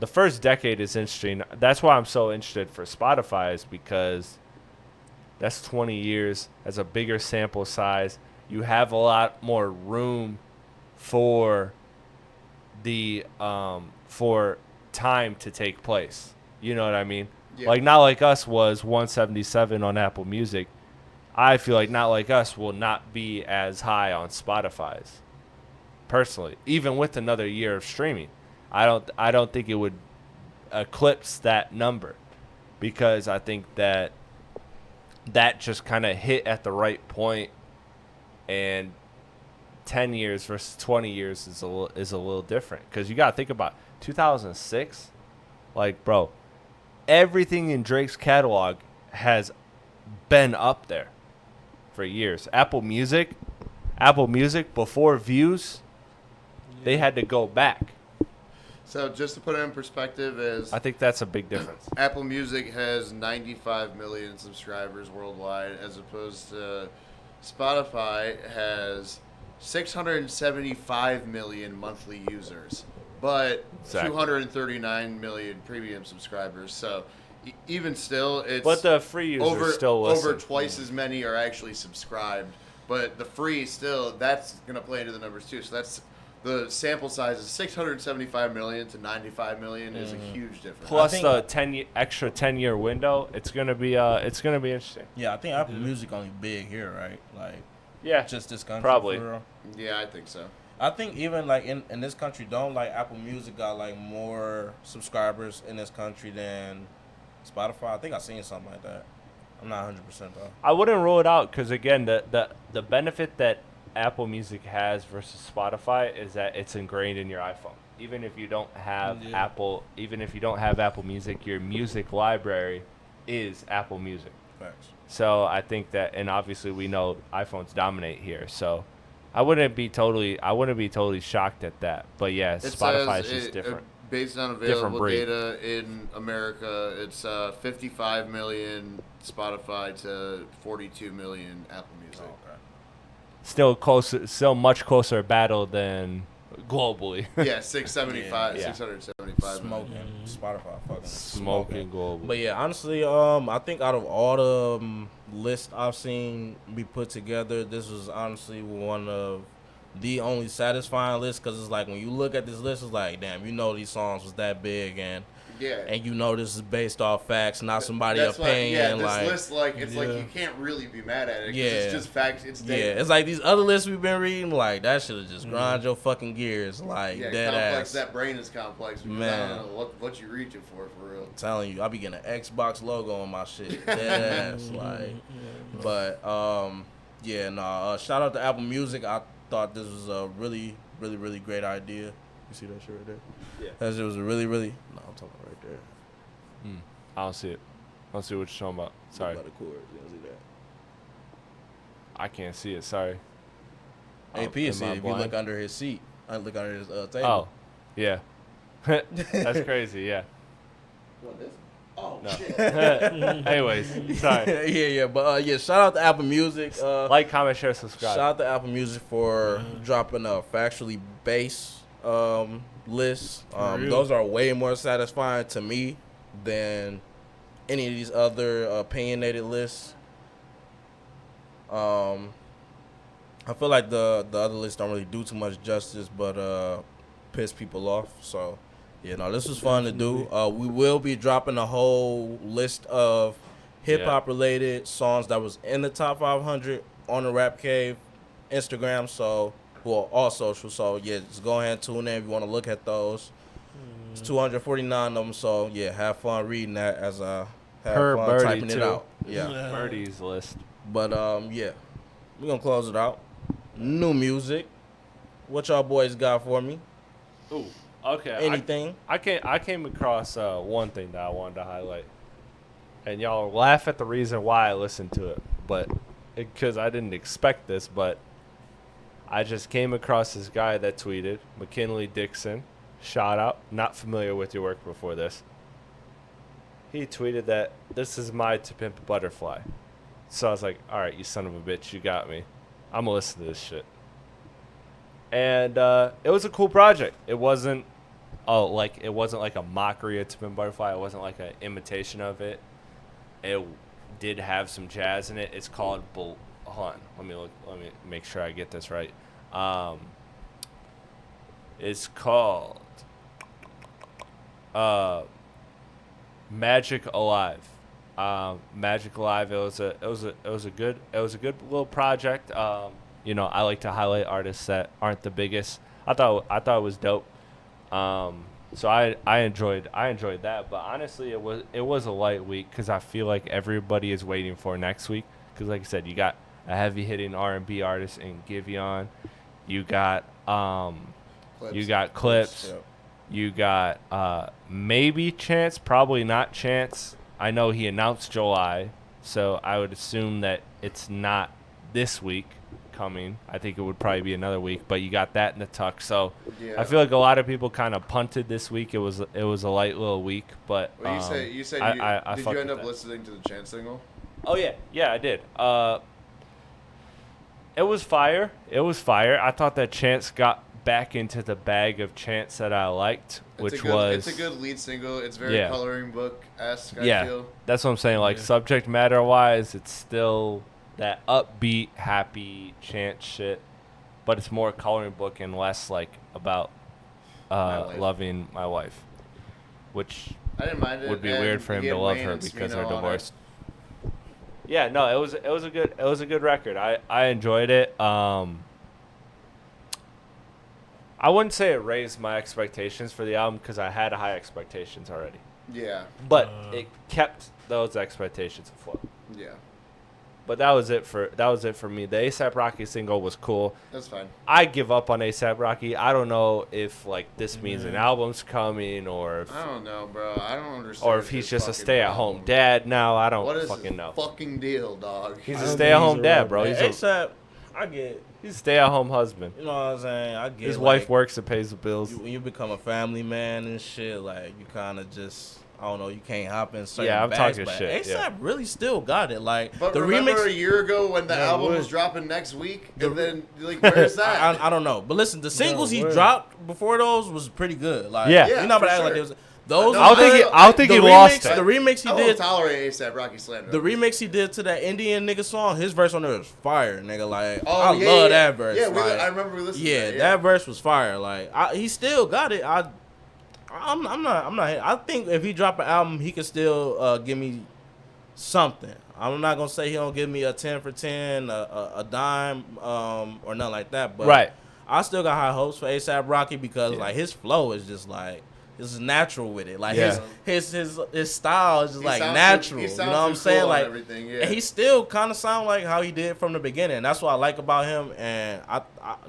The first decade is interesting. That's why I'm so interested for Spotify, is because that's 20 years. That's a bigger sample size. You have a lot more room for the for time to take place. You know what I mean? Yeah. Like Not Like Us was 177 on Apple Music. I feel like Not Like Us will not be as high on Spotify's. Personally, even with another year of streaming, I don't think it would eclipse that number, because I think that just kind of hit at the right point, and 10 years versus 20 years is a little different, because you got to think about 2006. Like, bro, everything in Drake's catalog has been up there for years. Apple Music before Views, they had to go back. So just to put it in perspective, is I think that's a big difference. Apple Music has 95 million subscribers worldwide, as opposed to Spotify has 675 million monthly users, but Exactly. 239 million premium subscribers. So even still, it's But the free users still listen. over twice as many are actually subscribed. But the free still, that's going to play into the numbers too. So that's the sample size is 675 million to 95 million is a huge difference. Plus think- the extra 10-year window, it's gonna be interesting. Yeah, I think Apple Music only big here, right? Like Yeah, just this country. Probably. For real. Yeah, I think so. I think even like in this country, don't like Apple Music got like more subscribers in this country than Spotify. I think I seen something like that. I'm not 100% though. I wouldn't rule it out because again, the benefit that Apple Music has versus Spotify is that it's ingrained in your iPhone. Even if you don't have Apple Music, your music library is Apple Music. Facts. So I think that, and obviously we know iPhones dominate here. So I wouldn't be totally shocked at that. But yeah, Spotify is just different. Based on Different available breed. data in America, it's 55 million Spotify to 42 million Apple Music. Okay. Still much closer battle than globally. Yeah, 675, Yeah. 675 million. Smoking Spotify, fucking Smoking global. But yeah, honestly, I think out of all the lists I've seen be put together, this was honestly one of the only satisfying lists because it's like when you look at this list, it's like, damn, you know these songs was that big and Yeah. you know this is based off facts, not somebody's That's why, opinion. yeah, this like, list, like, it's like Yeah. you can't really be mad at it. 'Cause Yeah. It's just facts. It's yeah, data. it's like these other lists we've been reading, like that should have just grind your fucking gears, like Yeah, dead complex. ass. That brain is complex. Because I Man. don't know what you reaching for real. I'm telling you, I be getting an Xbox logo on my shit, dead ass, like. But yeah, no. Shout out to Apple Music. I thought this was a really, really, really great idea. You see that shit right there? Yeah. That shit was a really, really. No, I'm talking right there. I don't see it. I don't see what you're talking about. Sorry, By the cord. You don't see that? I can't see it. Sorry. AP Am is see I it if you blind? look under his seat. I look under his table. Oh, yeah. That's crazy. Yeah. What is? Oh No. shit. Anyways, sorry. yeah. But yeah, shout out to Apple Music. Like, comment, share, subscribe. Shout out to Apple Music for dropping a factually based list. real. Those are way more satisfying to me than any of these other opinionated lists. I feel like the other lists don't really do too much justice, but piss people off. So yeah, no, this was fun to do. We will be dropping a whole list of hip hop related songs that was in the top 500 on the Rap Cave Instagram. So well, all social. So yeah, just go ahead and tune in if you want to look at those. It's 249 of them. So yeah, have fun reading that as I have Per fun Biirdie, typing it too. out. Yeah. Birdie's list. But yeah, we're gonna close it out. New music. What y'all boys got for me? Ooh. Okay. Anything? I came across one thing that I wanted to highlight, and y'all laugh at the reason why I listened to it, but because I didn't expect this, but I just came across this guy that tweeted, McKinley Dixon, shout out, not familiar with your work before this. He tweeted that this is my To Pimp a Butterfly. So I was like, all right, you son of a bitch, you got me. I'm gonna listen to this shit. And it was a cool project. It wasn't like a mockery of To Pimp a Butterfly. It wasn't like an imitation of it. It did have some jazz in it. It's called hold on. Let me make sure I get this right. It's called Magic Alive. Magic Alive. It was a good little project. I like to highlight artists that aren't the biggest. I thought it was dope. So I enjoyed that. But honestly, it was a light week because I feel like everybody is waiting for next week. Because like I said, you got a heavy hitting R&B artist in Giveon. You got Clipse. Yep. You got maybe Chance, probably not Chance. I know he announced July, so I would assume that it's not this week. coming. I think it would probably be another week, but you got that in the tuck. So Yeah. I feel like a lot of people kind of punted this week. It was a light little week, but Well, you said I did fucked you end with up that. listening to the Chance single? Oh yeah, I did. It was fire. I thought that Chance got back into the bag of Chance that I liked, It's a good lead single. It's very Yeah. coloring book esque. I Yeah, feel. that's what I'm saying. Like Yeah. subject matter wise, it's still that upbeat, happy Chance shit, but it's more coloring book and less like about My wife. loving my wife, which I didn't mind it. would be and weird for him he to had love Wayne her and because Smino they're on it. divorced. Yeah, no, it was a good record. I enjoyed it. I wouldn't say it raised my expectations for the album because I had high expectations already, Yeah, but it kept those expectations afloat. yeah, But that was it for me. The A$AP Rocky single was cool. that's fine. I give up on A$AP Rocky. I don't know if like this means an album's coming or if, I don't know, bro. I don't understand. or if he's his just a fucking stay-at-home album. dad now. I don't What is fucking his know. fucking deal, dog? He's I a don't stay-at-home think he's a dad, rapper. bro. ASAP, I get it. He's a stay-at-home husband. You know what I'm saying? I get His like, wife works and pays the bills. When you become a family man and shit, like you kind of just, I don't know, you can't hop in certain Yeah, I'm bags, talking but shit, ASAP yeah. really still got it. Like But the remember remix, a year ago when the Yeah, album what? was dropping next week, and then like, where's that? I don't know, but listen, the singles he what? dropped before those was pretty good. Like, Yeah. you're not for about to act like sure. there was those. No, I don't think he, I don't think the he remix, lost it. The remix he I did, won't tolerate A$AP Rocky slander. the remix he did to that Indian nigga song, his verse on there was fire, nigga. Like, Oh, I yeah, love yeah. that verse. Yeah, like, I remember we listened yeah, to that. that verse was fire. Like, he still got it. I'm not. I think if he drop an album, he can still give me something. I'm not gonna say he don't give me a 10 for 10, a dime, or nothing like that. But Right. I still got high hopes for A$AP Rocky because Yeah. like his flow is just like. This is natural with it, like Yeah. his style is just He like sounds natural. he You know sounds what I'm too saying? cool on Like, everything, yeah. and he still kind of sound like how he did from the beginning. That's what I like about him. And I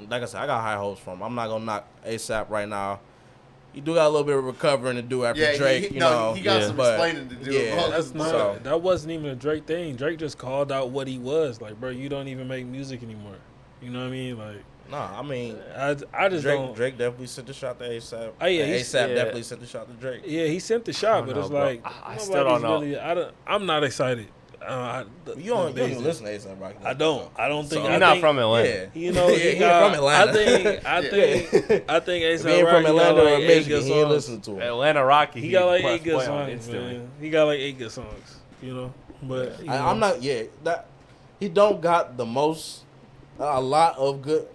like I said, I got high hopes for him. I'm not gonna knock A$AP right now. He do got a little bit of recovering to do after yeah, Drake. he you know, got Yeah. some but- explaining to do. yeah, about That's this not. So- That wasn't even a Drake thing. Drake just called out what he was. Like, bro, you don't even make music anymore. You know what I mean? Like, Nah, I mean, I just don't. Drake definitely sent the shot to A$AP. Oh, yeah, And he's- A$AP yeah. definitely sent the shot to Drake. Yeah, he sent the I shot, don't but know, it's bro. like I still don't know. Really, I'm not excited. You don't even listen to A$AP Rocky. I don't. I don't think. So- I He's not think, from Atlanta. Yeah, You know, yeah, he he got, from Atlanta. I think. I If think he A$AP ain't from Rocky Atlanta got or like 8 Michigan, good he ain't songs. listening to him. Atlanta Rocky. He got like press 8 good play on songs, instantly. man. He got like 8 good songs. You know, but you know, I'm not. Yeah, that he don't got the most. A lot of good.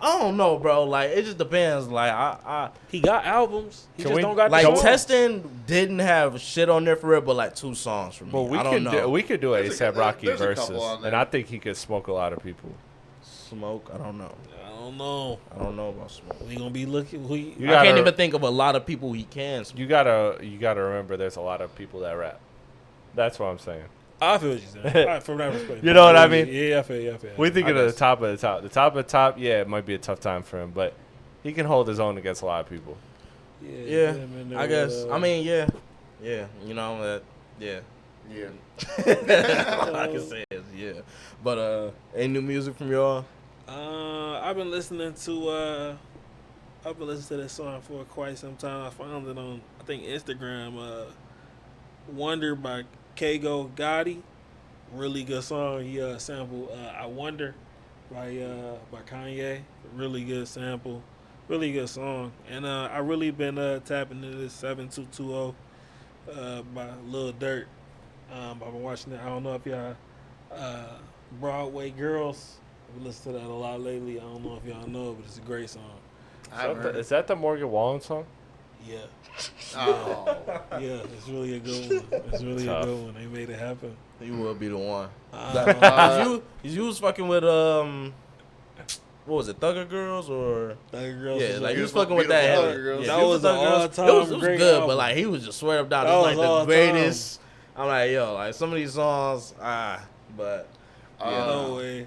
I don't know, bro. Like it just depends. Like I He got albums. He Can just we- don't got like the songs. Testing didn't have shit on there for real, but like 2 songs for me. But we I don't know. we could do There's a A$AP cou- Rocky there's a versus, couple on there. and I think he could smoke a lot of people. Smoke. I don't know. I don't know. I don't know about smoke. We gonna be looking. You I gotta- can't even think of a lot of people he can smoke. You gotta remember, there's a lot of people that rap. That's what I'm saying. I feel what you're saying. All right, from that perspective. You know what I mean? Yeah, I feel. Yeah, I feel. We thinking I of the guess. top of the top. The top of the top, yeah, it might be a tough time for him, but he can hold his own against a lot of people. Yeah, man, I guess. I mean, yeah. You know that. Yeah. Yeah. All I can say is yeah. But any new music from y'all? I've been listening to this song for quite some time. I found it on I think Instagram. Wonder by Kago Gotti, really good song. He sampled I Wonder by Kanye, really good sample, really good song. And I really been tapping into this 7220 by Lil Durk. I've been watching it. I don't know if y'all Broadway Girls. I've listened to that a lot lately. I don't know if y'all know, but it's a great song. I haven't heard Is that the Morgan Wallen song? Yeah, Oh. yeah, it's really a good one. It's really Tough. a good one. They made it happen. You will be the one. Uh, You was fucking with what was it, Thugger Girls or Thugger Girls yeah, was like he was Beautiful- fucking with that. Beautiful heavy. Thugger Girls. Yeah, That he was Thugger an Girls. all-time It was great good, album. but like he was just swearing down. That It's was like the all-time. greatest. I'm like yo, like some of these songs, but no way.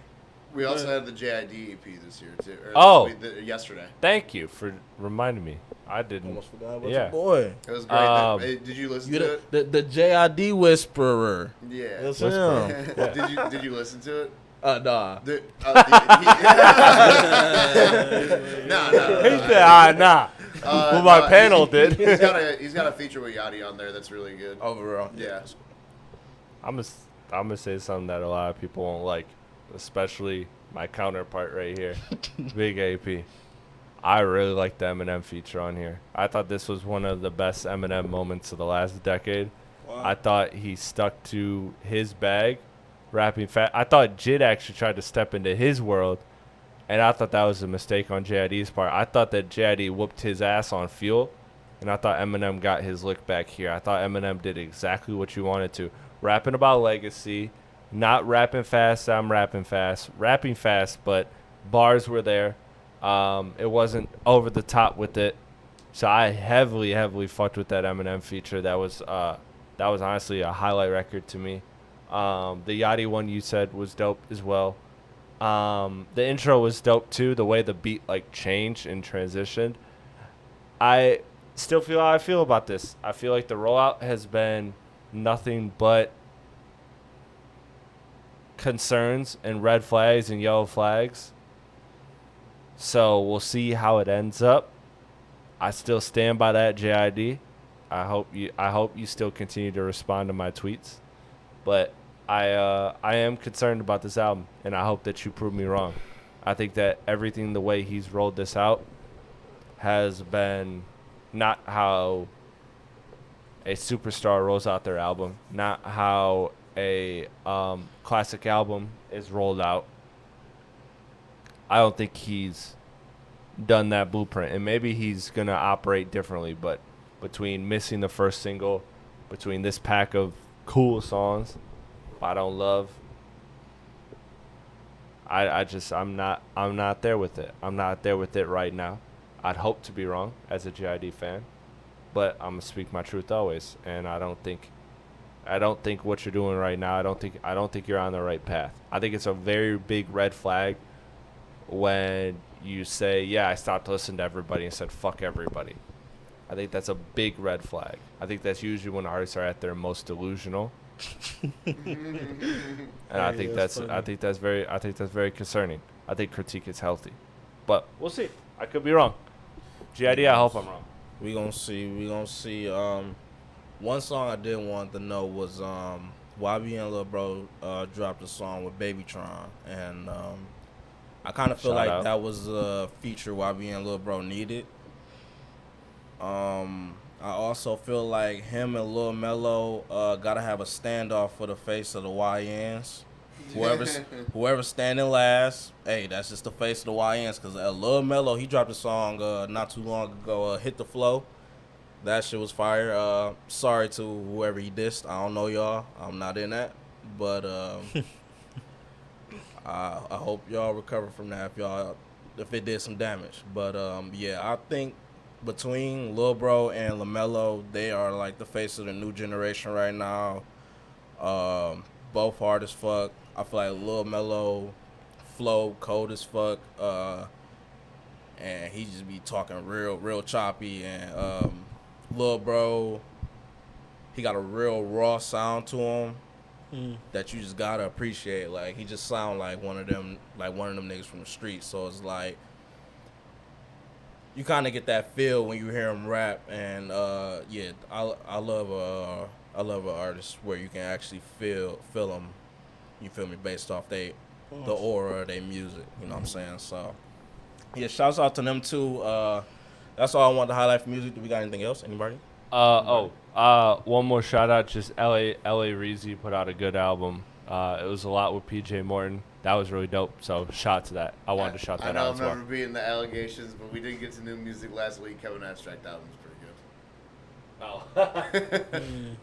We also had the JID EP this year too. Or Oh. yesterday. Thank you for reminding me. I didn't. almost forgot about Yeah. your boy. It was great. Hey, did you listen You to it? the JID whisperer. Yeah. That's Whisperer. him. Did you listen to it? Nah. He said, nah. Well, my panel did. He's got a feature with Yachty on there that's really good. Overall. Yeah. I'm gonna say something that a lot of people won't like, especially my counterpart right here, Big AP. I really like the Eminem feature on here. I thought this was one of the best Eminem moments of the last decade. Wow. I thought he stuck to his bag, rapping fast. I thought Jid actually tried to step into his world, and I thought that was a mistake on JID's part. I thought that JID whooped his ass on Fuel, and I thought Eminem got his lick back here. I thought Eminem did exactly what you wanted to. Rapping about legacy, not rapping fast. I'm rapping fast. Rapping fast, but bars were there. It wasn't over the top with it. So I heavily fucked with that Eminem feature. That was honestly a highlight record to me. The Yachty one you said was dope as well. The intro was dope too. The way the beat like changed and transitioned. I still feel how I feel about this. I feel like the rollout has been nothing but concerns and red flags and yellow flags. So we'll see how it ends up. I still stand by that JID. I hope you still continue to respond to my tweets. But I am concerned about this album, and I hope that you prove me wrong. I think that everything the way he's rolled this out has been not how a superstar rolls out their album, not how a classic album is rolled out. I don't think he's done that blueprint, and maybe he's going to operate differently, but between missing the first single, between this pack of cool songs I don't love, I'm not there with it. I'm not there with it right now. I'd hope to be wrong as a GID fan, but I'm gonna speak my truth always, and I don't think what you're doing right now, I don't think you're on the right path. I think it's a very big red flag when you say, yeah, I stopped listening to everybody and said fuck everybody. I think that's a big red flag. I think that's usually when artists are at their most delusional. And I think that's very concerning. I think critique is healthy. But we'll see. I could be wrong. GID, I hope I'm wrong. We gonna see. One song I did want to know was YB and Lil Bro dropped a song with Babytron, and I kind of feel Shout like out. that was a feature YB and Lil Bro needed. I also feel like him and Lil Mello gotta have a standoff for the face of the YNs. Whoever's standing last, hey, that's just the face of the YNs. Cause Lil Mello, he dropped a song not too long ago, "Hit the Flow." That shit was fire. Sorry to whoever he dissed. I don't know y'all. I'm not in that, but I hope y'all recover from that if it did some damage. But yeah, I think between Lil Bro and LaMelo, they are like the face of the new generation right now. Both hard as fuck. I feel like Lil Mello flow cold as fuck. And he just be talking real choppy. And Lil Bro, he got a real raw sound to him that you just gotta appreciate. Like, he just sound like one of them niggas from the street. So it's like, you kind of get that feel when you hear him rap, and yeah, I love an artist where you can actually feel them. You feel me? Based off the aura of their music. You know what I'm saying? So yeah, shouts out to them too. That's all I want to highlight for music. Do we got anything else? Anybody? One more shout out. Just LA Reezy put out a good album. It was a lot with PJ Morton. That was really dope. So shout to that. I wanted to shout that out as well. I know I'm never being the allegations, but we did get to new music last week. Kevin Abstract album's pretty good. Oh.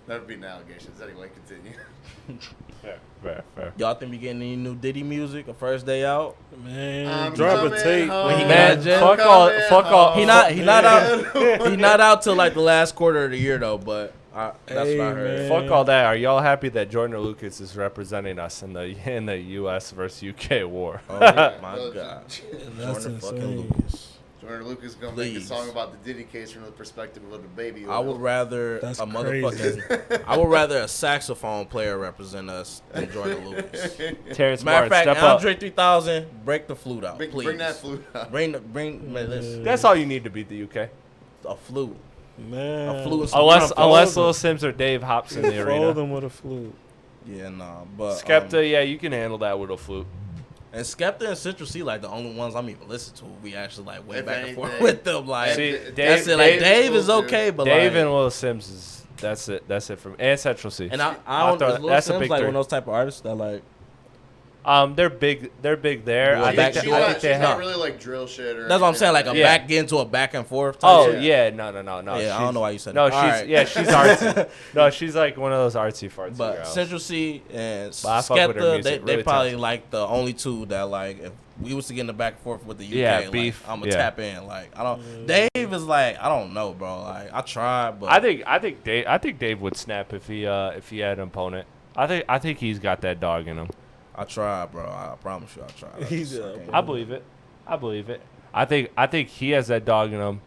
Never being the allegations. Anyway, continue. Fair. Y'all think we getting any new Diddy music? A first day out? Man, drop a tape. When he Man, got fuck all. He not out. He not out till like the last quarter of the year though. But that's what I heard. man. Fuck all that. Are y'all happy that Jordan Lucas is representing us in the U.S. versus U.K. war? Oh my god, That's Jordan fucking insane. Lucas. Or Luca's gonna make a Please. song about the Diddy case from the perspective of the baby. I would rather That's a crazy. motherfucking. I would rather a saxophone player represent us than Jordan Lucas. Terrence Matter of Martin, fact, step up. Andre 3000, break the flute out, please. Bring that flute out. Bring. Man, listen, That's all you need to beat the UK. a flute. Man. A flute and some Unless trumpet. unless Lil Sims or Dave hops in the Fold arena. them with a flute. Yeah, nah, but Skepta, yeah, you can handle that with a flute. and Skepta and Central C like the only ones I'm even listening to. We actually like way If back and forth anything. with them. Like See, Dave- that's it. Like Dave is okay, but Dave like, and Lil Sims is that's it from and Central C. and I I'll don't. throw Is that- Lil that's a Sims big like three. one of those type of artists that like. They're big there. Well, I back- think She's I not, think they she's not have. really like drill shit or. That's what I'm saying. Like a Yeah. back get into a back and forth. Type Oh shit. yeah, no. Yeah, I she's- don't know why you said No, that. she's Alright. yeah, she's artsy. No, she's like one of those artsy fartsy But girls. Central C and But I fuck with her Skepta, music, they really probably talented. like the only two that like if we was to get in the back and forth with the UK, Yeah, like, beef, I'm gonna yeah. tap in. Like I don't. Dave is like I don't know, bro. Like I tried, but I think Dave would snap if he had an opponent. I think he's got that dog in him. I tried, bro. I promise you, I tried. He's I a- can't- I believe it. I think he has that dog in him.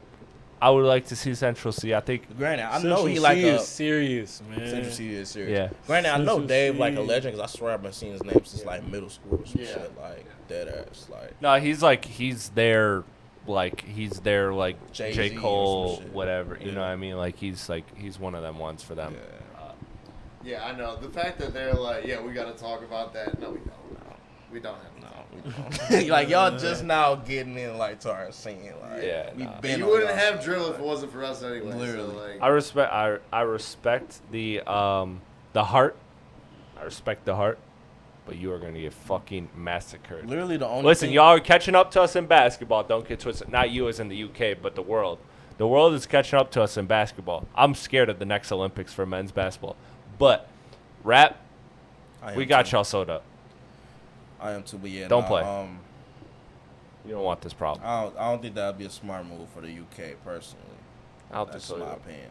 I would like to see Central C. I think Granted, I Central know he C like is a serious, man. Central C is serious. Yeah. Granted, I know Central Dave like a C. legend because I swear I've been seeing his name since like middle school or some Yeah. shit. Like dead ass. Like no, he's there like Jay-Z J. or some Cole, shit. whatever. You Yeah. know what I mean? Like he's one of them ones for them. Yeah. Yeah, I know. The fact that they're like, yeah, we got to talk about that. No, we don't. We don't have to. Like y'all just now getting in like to our scene. Like Yeah, we nah. been You on wouldn't y'all have side, drill like, if it wasn't for us anyway. Literally. So, like, I respect the heart. I respect the heart, but you are gonna get fucking massacred. Literally the only. Listen, thing, y'all are catching up to us in basketball. Don't get twisted. Not you as in the UK, but the world. The world is catching up to us in basketball. I'm scared of the next Olympics for men's basketball. But rap, I am we got too. y'all sewed up. I am too, but yeah. Don't nah, play. You don't want this problem. I don't think that would be a smart move for the UK personally. I don't think That's so. my either. opinion.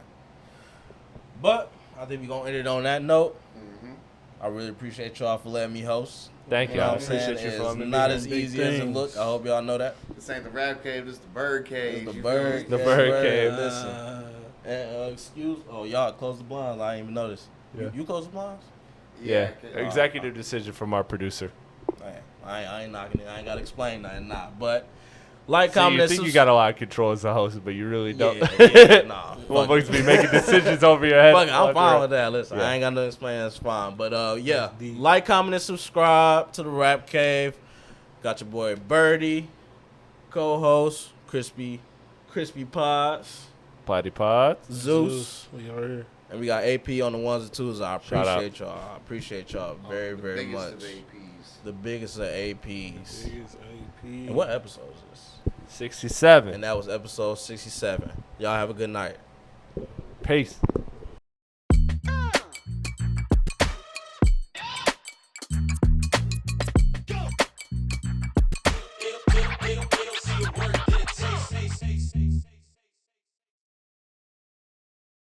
But I think we're gonna end it on that note. mhm. I really appreciate y'all for letting me host. Thank you. know I what I'm saying? appreciate you for It's letting me not be as here. Big easy as it things. look. I hope y'all know that. This ain't the rap cave. This is the bird cave. It's the you bird. feel me? The bird Right, cave. Listen. And, excuse. Oh, y'all close the blinds. I didn't even notice. Yeah. You close the blinds? Yeah. okay. Executive decision from our producer. Man, I ain't knocking it. I ain't gotta explain nothing. Nah, but like, See, comment, you and think you subs- got a lot of control as a host, but you really don't. Yeah, nah. Well, fuck folks it. be making decisions over your head. Fuck it, I'm Fuck fine it. with that. Listen, Yeah. I ain't got nothing to explain. That's fine. But yeah, That's deep. like, comment, and subscribe to the Rap Cave. Got your boy Biirdie, co-host Crispy Pods, Platte Pod. Zeus, We are here. and we got AP on the ones and twos. I Shout out. appreciate y'all. I appreciate y'all very, The very biggest much. of APs. The biggest of APs. Biggest AP. And what episode is this? 67. And that was episode 67. Y'all have a good night. Peace.